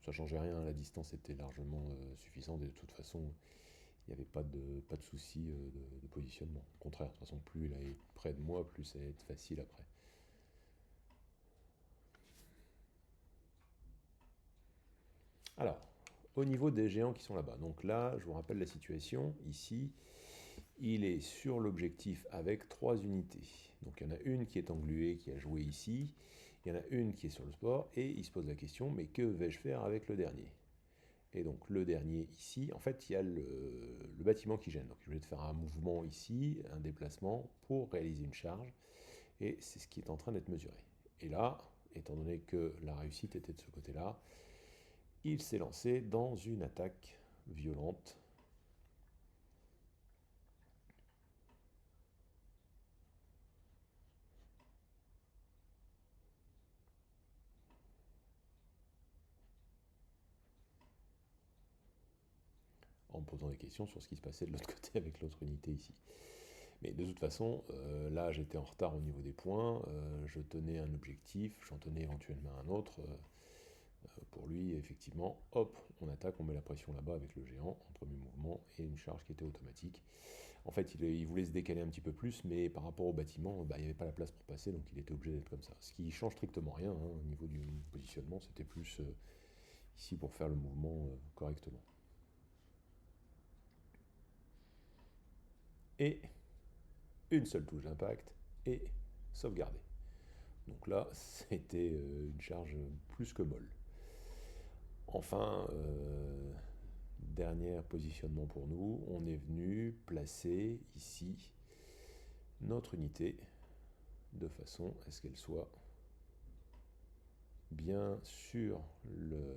Ça changeait rien, la distance était largement suffisante et de toute façon, il n'y avait pas de souci de positionnement. Au contraire, de toute façon, plus il est près de moi, plus ça va être facile après. Alors, au niveau des géants qui sont là-bas. Donc là, je vous rappelle la situation. Ici, il est sur l'objectif avec 3 unités. Donc il y en a une qui est engluée, qui a joué ici. Il y en a une qui est sur le sport. Et il se pose la question, mais que vais-je faire avec le dernier? Et donc le dernier ici, en fait, il y a le bâtiment qui gêne. Donc je vais faire un mouvement ici, un déplacement pour réaliser une charge. Et c'est ce qui est en train d'être mesuré. Et là, étant donné que la réussite était de ce côté-là, il s'est lancé dans une attaque violente. En me posant des questions sur ce qui se passait de l'autre côté avec l'autre unité ici. Mais de toute façon, là j'étais en retard au niveau des points, je tenais un objectif, j'en tenais éventuellement un autre. Pour lui, effectivement, hop, on attaque, on met la pression là-bas avec le géant, en premier mouvement, et une charge qui était automatique. En fait, il voulait se décaler un petit peu plus, mais par rapport au bâtiment, il n'y avait pas la place pour passer, donc il était obligé d'être comme ça. Ce qui change strictement rien, hein, au niveau du positionnement, c'était plus ici pour faire le mouvement correctement. Et une seule touche d'impact, et sauvegarder. Donc là, c'était une charge plus que molle. Enfin, dernier positionnement pour nous, on est venu placer ici notre unité de façon à ce qu'elle soit bien sur le,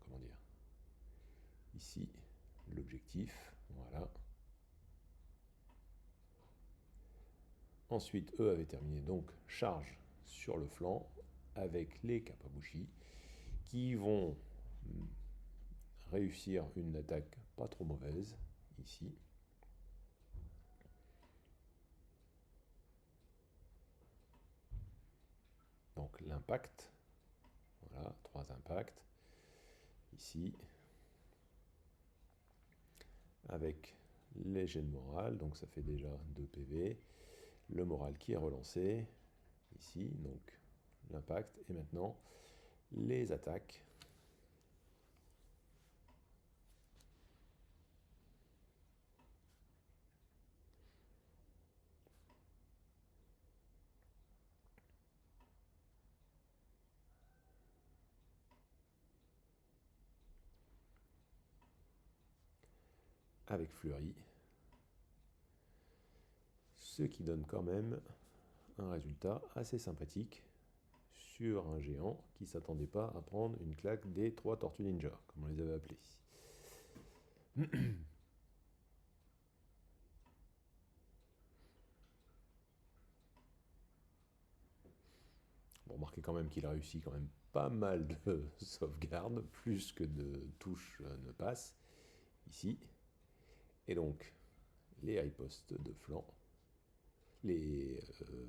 comment dire, ici, l'objectif, voilà. Ensuite, eux avaient terminé donc charge sur le flanc avec les Kapabushi qui vont réussir une attaque pas trop mauvaise ici. Donc l'impact, voilà, 3 impacts ici, avec les jets de morale, donc ça fait déjà 2 PV, le moral qui est relancé ici, donc l'impact, et maintenant les attaques. Avec Fleury, ce qui donne quand même un résultat assez sympathique sur un géant qui ne s'attendait pas à prendre une claque des 3 Tortues Ninja, comme on les avait appelés. Bon, remarquez quand même qu'il a réussi quand même pas mal de sauvegardes, plus que de touches ne passent, ici. Et donc, les high posts de flanc, les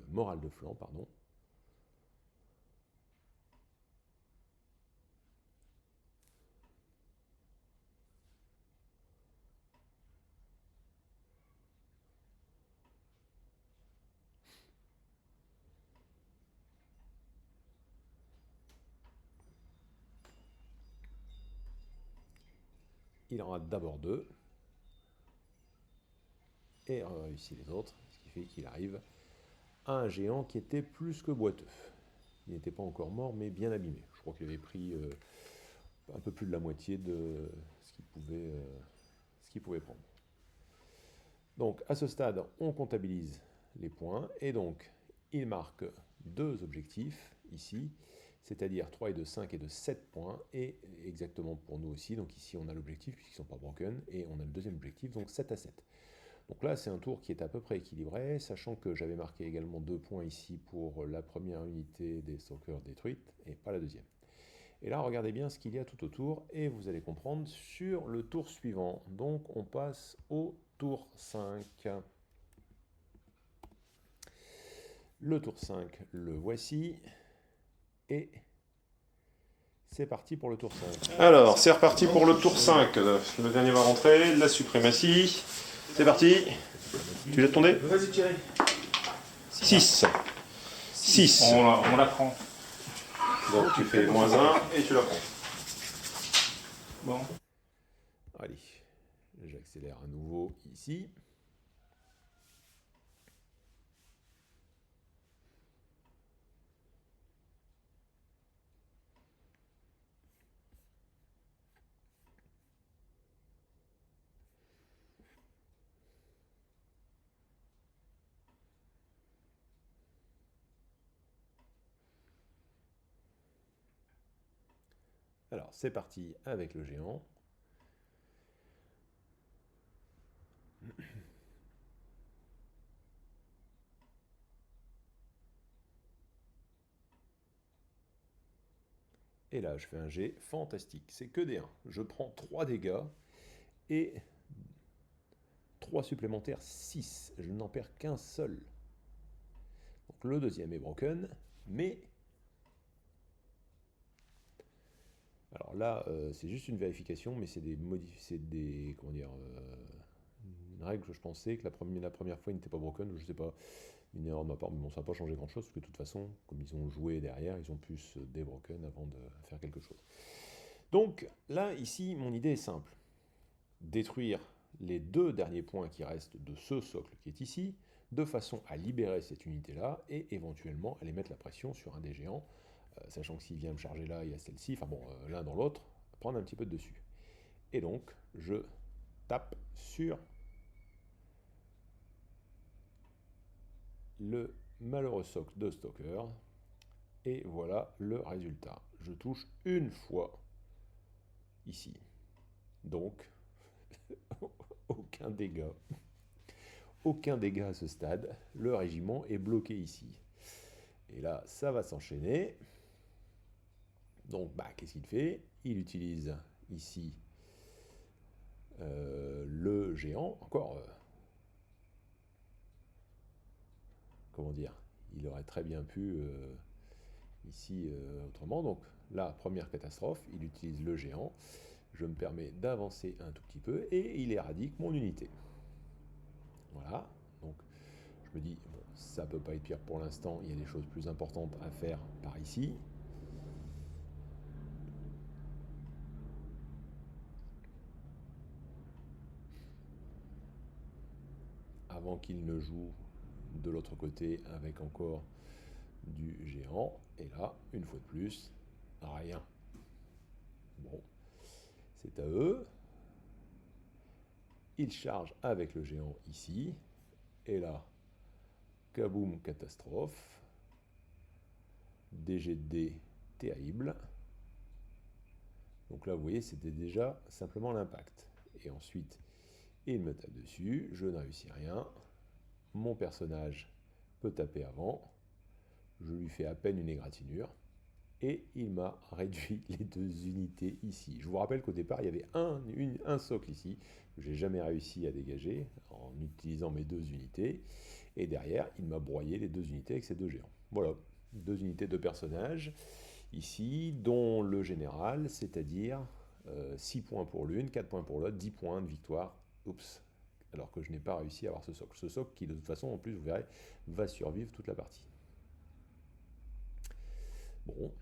morales de flanc, pardon. Il en rate d'abord 2. Et réussit les autres, ce qui fait qu'il arrive à un géant qui était plus que boiteux. Il n'était pas encore mort, mais bien abîmé. Je crois qu'il avait pris un peu plus de la moitié de ce qu'il pouvait prendre. Donc à ce stade, on comptabilise les points, et donc il marque 2 objectifs ici, c'est-à-dire 3 et de 5 et de 7 points, et exactement pour nous aussi. Donc ici on a l'objectif puisqu'ils ne sont pas broken, et on a le deuxième objectif, donc 7 à 7. Donc là, c'est un tour qui est à peu près équilibré, sachant que j'avais marqué également 2 points ici pour la première unité des stalkers détruites, et pas la deuxième. Et là, regardez bien ce qu'il y a tout autour, et vous allez comprendre sur le tour suivant. Donc, on passe au tour 5. Le tour 5, le voici, et c'est parti pour le tour 5. Alors, c'est reparti pour le tour 5. Le dernier va rentrer, la suprématie. C'est parti. Tu jettes ton dé? Vas-y, Thierry. 6. 6. On la prend. Donc tu fais -1 et tu la prends. Bon. Allez, j'accélère à nouveau ici. Alors, c'est parti avec le géant. Et là, je fais un jet fantastique. C'est que des 1. Je prends 3 dégâts et 3 supplémentaires, 6. Je n'en perds qu'un seul. Donc le deuxième est broken, mais... Alors là, c'est juste une vérification, mais c'est des comment dire, une règle que je pensais que la première fois il n'était pas broken, je sais pas, une erreur de ma part, mais bon, ça n'a pas changé grand-chose, parce que de toute façon, comme ils ont joué derrière, ils ont pu se débroken avant de faire quelque chose. Donc là, ici, mon idée est simple. Détruire les 2 derniers points qui restent de ce socle qui est ici, de façon à libérer cette unité-là, et éventuellement aller mettre la pression sur un des géants, sachant que s'il vient me charger là, il y a celle-ci, enfin bon, l'un dans l'autre, prendre un petit peu de dessus. Et donc, je tape sur le malheureux socle de Stalker, et voilà le résultat. Je touche une fois ici. Donc, aucun dégât. Aucun dégât à ce stade. Le régiment est bloqué ici. Et là, ça va s'enchaîner. Donc, qu'est-ce qu'il fait? Il utilise ici le géant. Encore, comment dire? Il aurait très bien pu ici autrement. Donc, là, première catastrophe, il utilise le géant. Je me permets d'avancer un tout petit peu et il éradique mon unité. Voilà. Donc, je me dis, bon, ça peut pas être pire pour l'instant. Il y a des choses plus importantes à faire par ici. Avant qu'il ne joue de l'autre côté avec encore du géant. Et là, une fois de plus, rien. Bon, c'est à eux. Ils chargent avec le géant ici. Et là, kaboum, catastrophe. DG de dés terrible. Donc là, vous voyez, c'était déjà simplement l'impact. Et ensuite, il me tape dessus. Je ne réussis rien. Mon personnage peut taper avant. Je lui fais à peine une égratignure. Et il m'a réduit les 2 unités ici. Je vous rappelle qu'au départ, il y avait un socle ici, que j'ai jamais réussi à dégager en utilisant mes 2 unités. Et derrière, il m'a broyé les 2 unités avec ces 2 géants. Voilà, 2 unités de personnages ici, dont le général, c'est-à-dire 6 points pour l'une, 4 points pour l'autre, 10 points de victoire. Oups, alors que je n'ai pas réussi à avoir ce socle. Ce socle qui, de toute façon, en plus, vous verrez, va survivre toute la partie. Bon.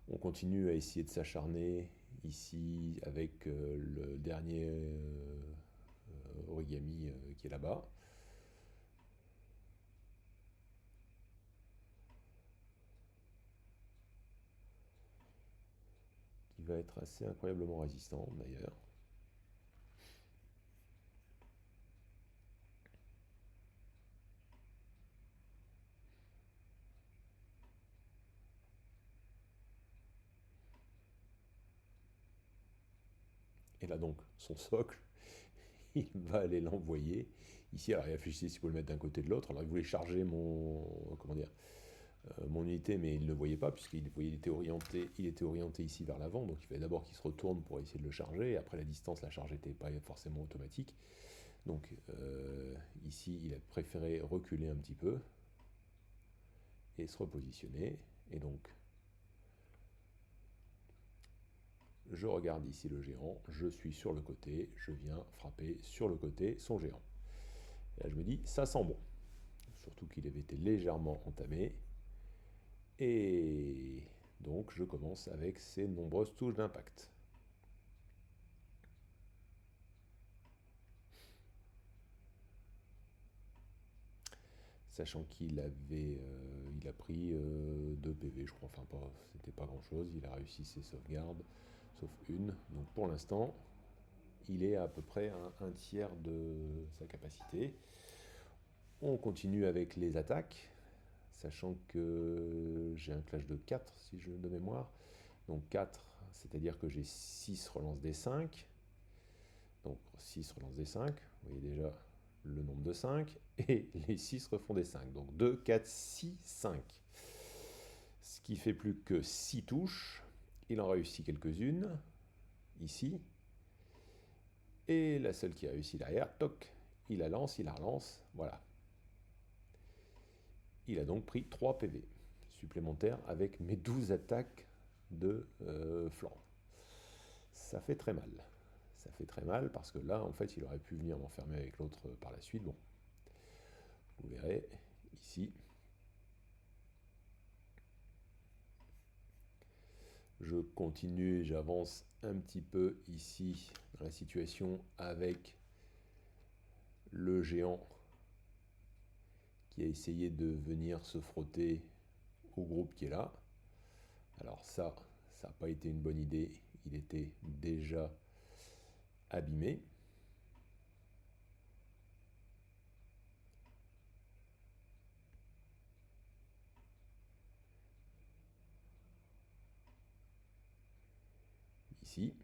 On continue à essayer de s'acharner ici avec le dernier origami qui est là-bas. Qui va être assez incroyablement résistant d'ailleurs. Et là donc, son socle, il va aller l'envoyer ici. Alors il réfléchissait s'il pouvait le mettre d'un côté de l'autre. Alors il voulait charger mon, comment dire, mon unité, mais il ne le voyait pas, puisqu'il était orienté ici vers l'avant. Donc il fallait d'abord qu'il se retourne pour essayer de le charger. Et après la distance, la charge n'était pas forcément automatique. Donc ici, il a préféré reculer un petit peu et se repositionner. Et donc, je regarde ici le géant, je suis sur le côté, je viens frapper sur le côté son géant. Et là, je me dis, ça sent bon. Surtout qu'il avait été légèrement entamé. Et donc, donc je commence avec ces nombreuses touches d'impact. Sachant qu'il il a pris 2 PV, je crois, enfin pas, c'était pas grand chose, il a réussi ses sauvegardes, sauf une. Donc pour l'instant, il est à peu près à un tiers de sa capacité. On continue avec les attaques, sachant que j'ai un clash de 4 si je de mémoire. Donc 4, c'est-à-dire que j'ai 6 relances des 5. Donc 6 relances des 5, vous voyez déjà le nombre de 5, et les 6 refont des 5. Donc 2, 4, 6, 5. Ce qui fait plus que 6 touches. Il en réussit quelques-unes, ici. Et la seule qui a réussi derrière, toc, il la lance, il la relance, voilà. Il a donc pris 3 PV supplémentaires avec mes 12 attaques de flanc. Ça fait très mal. Ça fait très mal parce que là, en fait, il aurait pu venir m'enfermer avec l'autre par la suite. Bon, vous verrez ici. Je continue et j'avance un petit peu ici dans la situation avec le géant qui a essayé de venir se frotter au groupe qui est là. Alors ça n'a pas été une bonne idée. Il était déjà abîmé. Ici.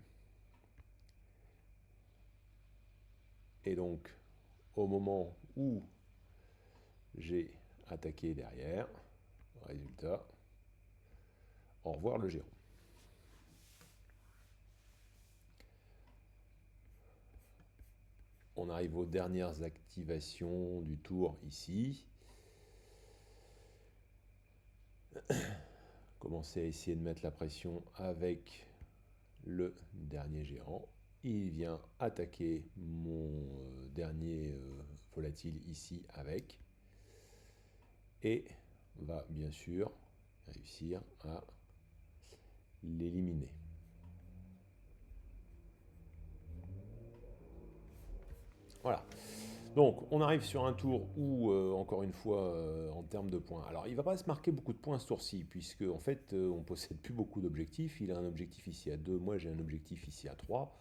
Et donc, au moment où j'ai attaqué derrière, résultat, au revoir le géant. On arrive aux dernières activations du tour ici. Commencer à essayer de mettre la pression avec le dernier géant. Il vient attaquer mon dernier volatile ici avec. Et va bien sûr réussir à l'éliminer. Voilà. Donc, on arrive sur un tour où, encore une fois, en termes de points. Alors, il ne va pas se marquer beaucoup de points ce tour-ci, puisque, en fait, on ne possède plus beaucoup d'objectifs. Il a un objectif ici à 2, moi j'ai un objectif ici à 3.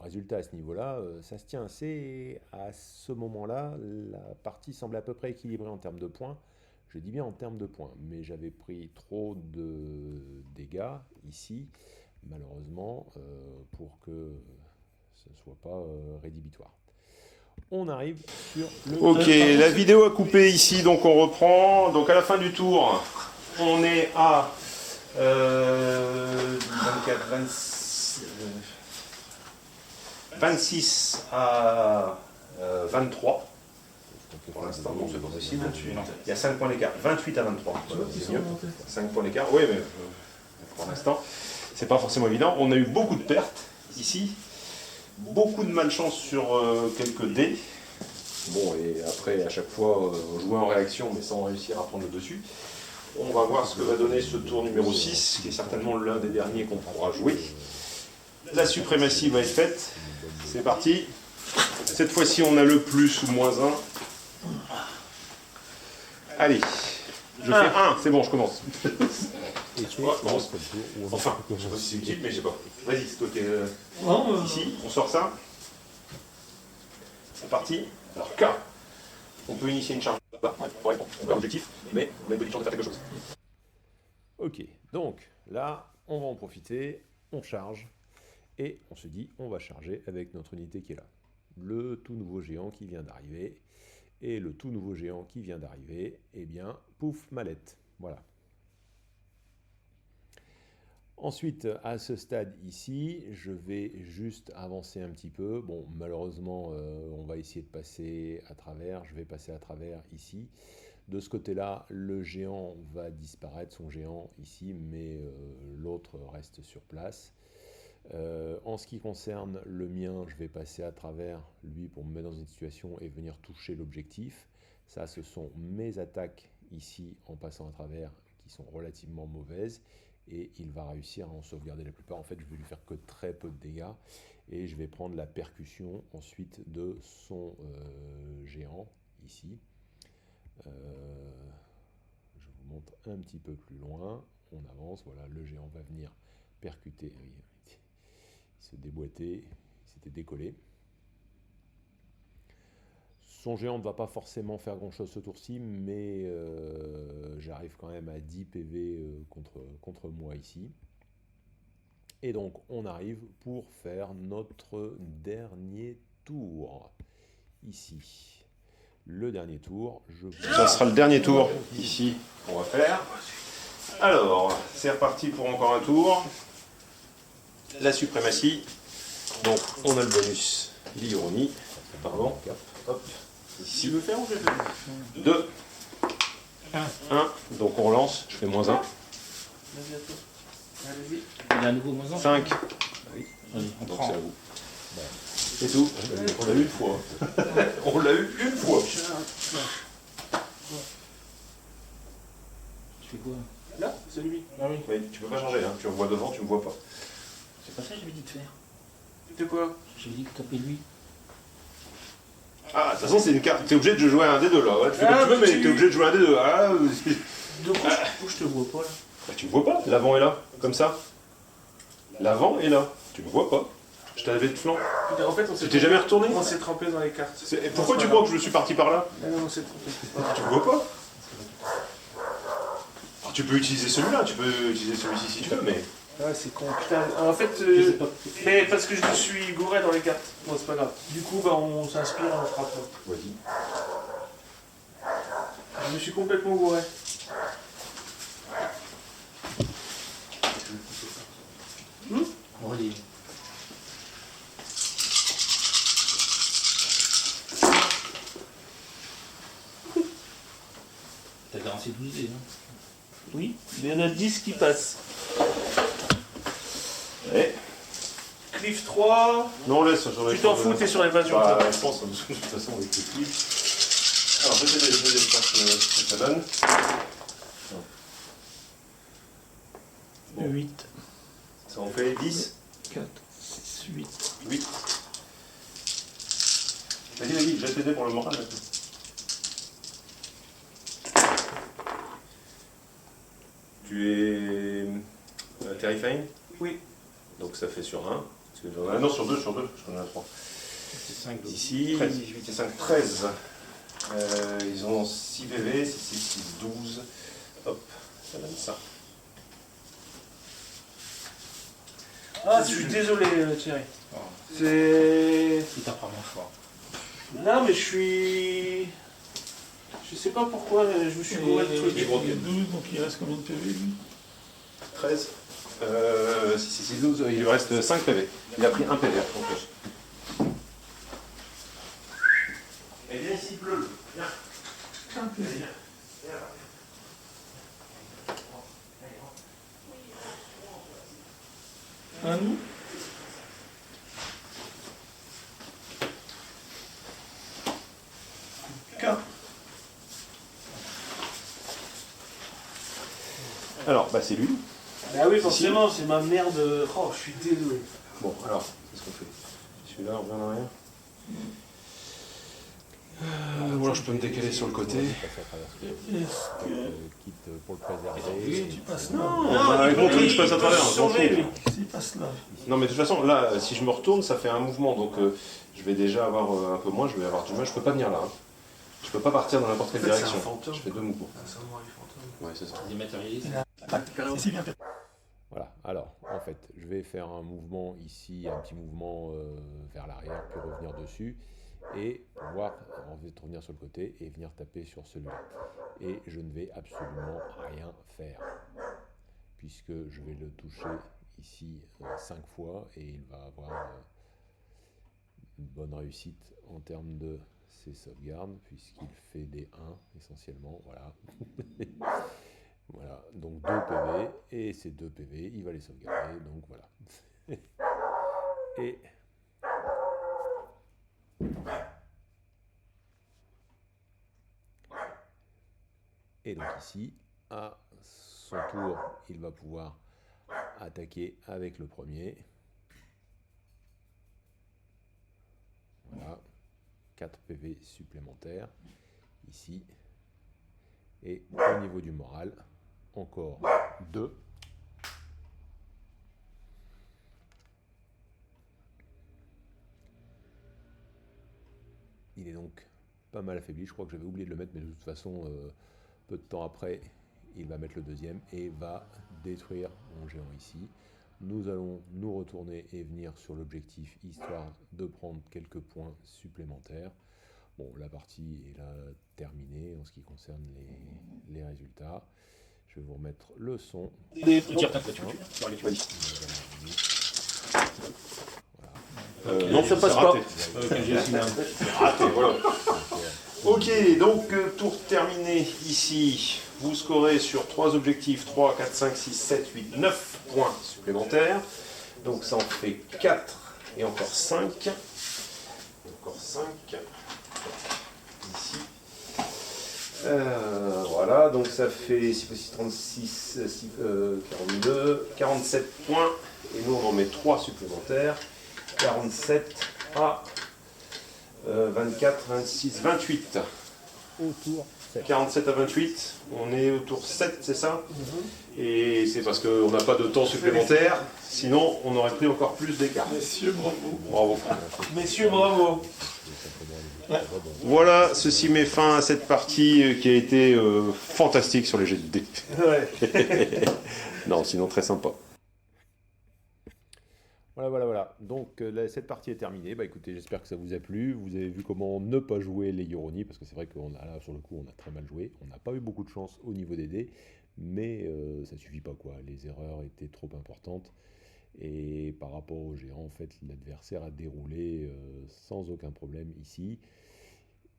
Résultat, à ce niveau-là, ça se tient assez. À ce moment-là, la partie semble à peu près équilibrée en termes de points. Je dis bien en termes de points, mais j'avais pris trop de dégâts ici, malheureusement, pour que ce ne soit pas rédhibitoire. On arrive sur le... Ok, la vidéo a coupé ici, donc on reprend. Donc à la fin du tour, on est à 24, 26 à 23. Pour l'instant, non, c'est pas possible. Il y a 5 points d'écart. 28 à 23. C'est mieux. 5 points d'écart. Oui, mais pour l'instant, c'est pas forcément évident. On a eu beaucoup de pertes ici. Beaucoup de malchance sur quelques dés. Bon, et après, à chaque fois, jouer en réaction, mais sans réussir à prendre le dessus. On va voir ce que va donner ce tour numéro 6, qui est certainement l'un des derniers qu'on pourra jouer. La suprématie va être faite. C'est parti. Cette fois-ci, on a le plus ou moins 1. Allez, je fais 1. C'est bon, je commence. Enfin, je sais pas si c'est utile, mais je sais pas. Vas-y, c'est toi qui es ici. On sort ça. C'est parti. Alors, K. On peut initier une charge. Là, ouais, bon, on perd l'objectif, mais on a une bonne chance de faire quelque chose. Ok, donc là, on va en profiter, on charge, et on se dit, on va charger avec notre unité qui est là. Le tout nouveau géant qui vient d'arriver, et le tout nouveau géant qui vient d'arriver, eh bien, pouf, mallette. Voilà. Ensuite, à ce stade ici, je vais juste avancer un petit peu. Bon, malheureusement, on va essayer de passer à travers. Je vais passer à travers ici. De ce côté-là, le géant va disparaître, son géant ici, mais l'autre reste sur place. En ce qui concerne le mien, je vais passer à travers lui pour me mettre dans une situation et venir toucher l'objectif. Ça, ce sont mes attaques ici en passant à travers qui sont relativement mauvaises. et il va réussir à en sauvegarder la plupart. En fait, je vais lui faire que très peu de dégâts, et je vais prendre la percussion ensuite de son géant, ici. Je vous montre un petit peu plus loin, on avance, voilà, le géant va venir percuter, oui, il se déboîtait, il s'était décollé. Son géant ne va pas forcément faire grand chose ce tour-ci, mais j'arrive quand même à 10 PV contre moi ici. Et donc on arrive pour faire notre dernier tour, ici. Le dernier tour, ça sera le dernier tour ici qu'on va faire. Alors, c'est reparti pour encore un tour. La suprématie. Donc, on a le bonus, l'ironie. Pardon. Hop. Ici. Tu veux faire ou je fais 2. 1. Donc, on relance. Je fais moins 1. Il y a un nouveau moins 1. 5. Oui, on Donc, prend. c'est à vous. C'est tout. On l'a eu une fois. On l'a eu une fois. Tu fais quoi? Là, c'est lui. Ah oui. Oui, tu peux pas changer. Hein. Tu me vois devant, tu me vois pas. C'est pas ça que j'avais dit de faire. De quoi? J'avais dit de taper lui. Ah, de toute façon, c'est une carte. T'es obligé de jouer un des deux là. Ouais, tu fais comme tu veux, mais t'es obligé de jouer un des deux. Ah, Donc, où je te vois pas là? bah, tu me vois pas. L'avant est là, comme ça. L'avant est là. Tu me vois pas. Je t'avais de flanc. En fait, Tu t'es jamais retourné? On s'est trempé dans les cartes. Et pourquoi tu crois que je suis parti par là? Non, on s'est trompé. Tu me vois pas. Alors, tu peux utiliser celui-là, tu peux utiliser celui-ci si tu veux, mais. Ouais, c'est con. Putain, en fait, mais parce que je me suis gouré dans les cartes. Bon, c'est pas grave. Du coup, bah, on s'inspire et on frappe. Vas-y. Je me suis complètement gouré. On va les... T'as garanti 12 dés, hein? Oui, il y en a 10 qui passent. Ouais. Cliff 3. Non, laisse, j'en ai. Tu t'en fous, t'es sur l'évasion. Bah, je pense, hein, parce que de toute façon, avec les clips. Alors, je vais voir ce que ça donne. Bon. 8, Ça en fait 10. 4, 6, 8. 8. Vas-y, je vais t'aider pour le moral. Tu es terrifying? Oui. Donc ça fait sur 1. Non, sur 2, j'en ai 3. C'est 5 12. Ici, 13, 18 et 5, 13. Ils ont 6 PV, 6, 6, 6, 12. Hop, ça donne ça. Ah, je suis désolé, Thierry. C'est. C'est ta première fois. Non, mais je suis. Je sais pas pourquoi, je me suis gouré de trucs. Il y a 12, donc il reste combien de PV lui? 13. 6, 6, 6, 12. Il lui reste 5 PV. Il a pris 1 PV. Ok. Eh bien, ici, bleu. Viens. Viens. À nous? Alors, bah, c'est lui. Bah oui, forcément, c'est ma merde. Oh, je suis désolé. Bon, alors, qu'est-ce qu'on fait? Celui-là, on revient en arrière. Ou alors je peux me décaler sur le côté. Quitte pour le préserver. Tu passes Non, avec mon truc, je passe à travers. Sauver, lui. Il passe là. Non, mais de toute façon, là, si je me retourne, ça fait un mouvement. Donc, je vais déjà avoir un peu moins. Je vais avoir du mal. Je peux pas venir là. Hein. Je peux pas partir dans n'importe quelle direction. Je fais 2 mouvements. C'est un samouraï fantôme. Ouais, c'est ça. Dématérialise. Voilà, alors en fait, je vais faire un mouvement ici, un petit mouvement vers l'arrière, puis revenir dessus, et pouvoir revenir sur le côté et venir taper sur celui-là. Et je ne vais absolument rien faire, puisque je vais le toucher ici 5 fois, et il va avoir une bonne réussite en termes de ses sauvegardes, puisqu'il fait des 1 essentiellement, voilà. Voilà, donc 2 PV, et ces 2 PV, il va les sauvegarder, donc voilà. Et donc ici, à son tour, il va pouvoir attaquer avec le premier. Voilà, 4 PV supplémentaires ici. Et au niveau du moral, encore 2. Il est donc pas mal affaibli. Je crois que j'avais oublié de le mettre, mais de toute façon, peu de temps après, il va mettre le deuxième et va détruire mon géant ici. Nous allons nous retourner et venir sur l'objectif, histoire de prendre quelques points supplémentaires. Bon, la partie est là terminée en ce qui concerne les résultats. Je vais vous remettre le son. Non, ça passe pas. Raté, voilà. Ok, donc tour terminé ici. Vous scorez sur 3 objectifs, 3, 4, 5, 6, 7, 8, 9 points supplémentaires. Donc ça en fait 4 et encore 5. Encore 5. Ici. Voilà, donc ça fait 6 plus 6, 36, 42, 47 points. Et nous on en met 3 supplémentaires. 47 à 24, 26, 28. Autour 7. 47 à 28, on est au tour 7, c'est ça? Et c'est parce qu'on n'a pas de temps supplémentaire, sinon on aurait pris encore plus d'écart. Messieurs, bravo. Bravo. Messieurs, bravo. Voilà, ceci met fin à cette partie qui a été fantastique sur les jets de dés. Ouais. Non, sinon très sympa. Voilà. Donc cette partie est terminée. Bah écoutez, j'espère que ça vous a plu. Vous avez vu comment ne pas jouer les Yoroni, parce que c'est vrai qu'on a là sur le coup on a très mal joué. On n'a pas eu beaucoup de chance au niveau des dés, mais ça suffit pas quoi. Les erreurs étaient trop importantes. Et par rapport au géant, en fait, l'adversaire a déroulé sans aucun problème ici.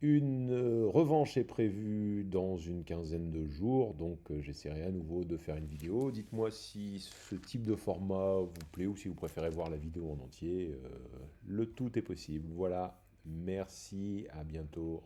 Une revanche est prévue dans une quinzaine de jours, donc j'essaierai à nouveau de faire une vidéo. Dites-moi si ce type de format vous plaît ou si vous préférez voir la vidéo en entier. Le tout est possible. Voilà, merci, à bientôt.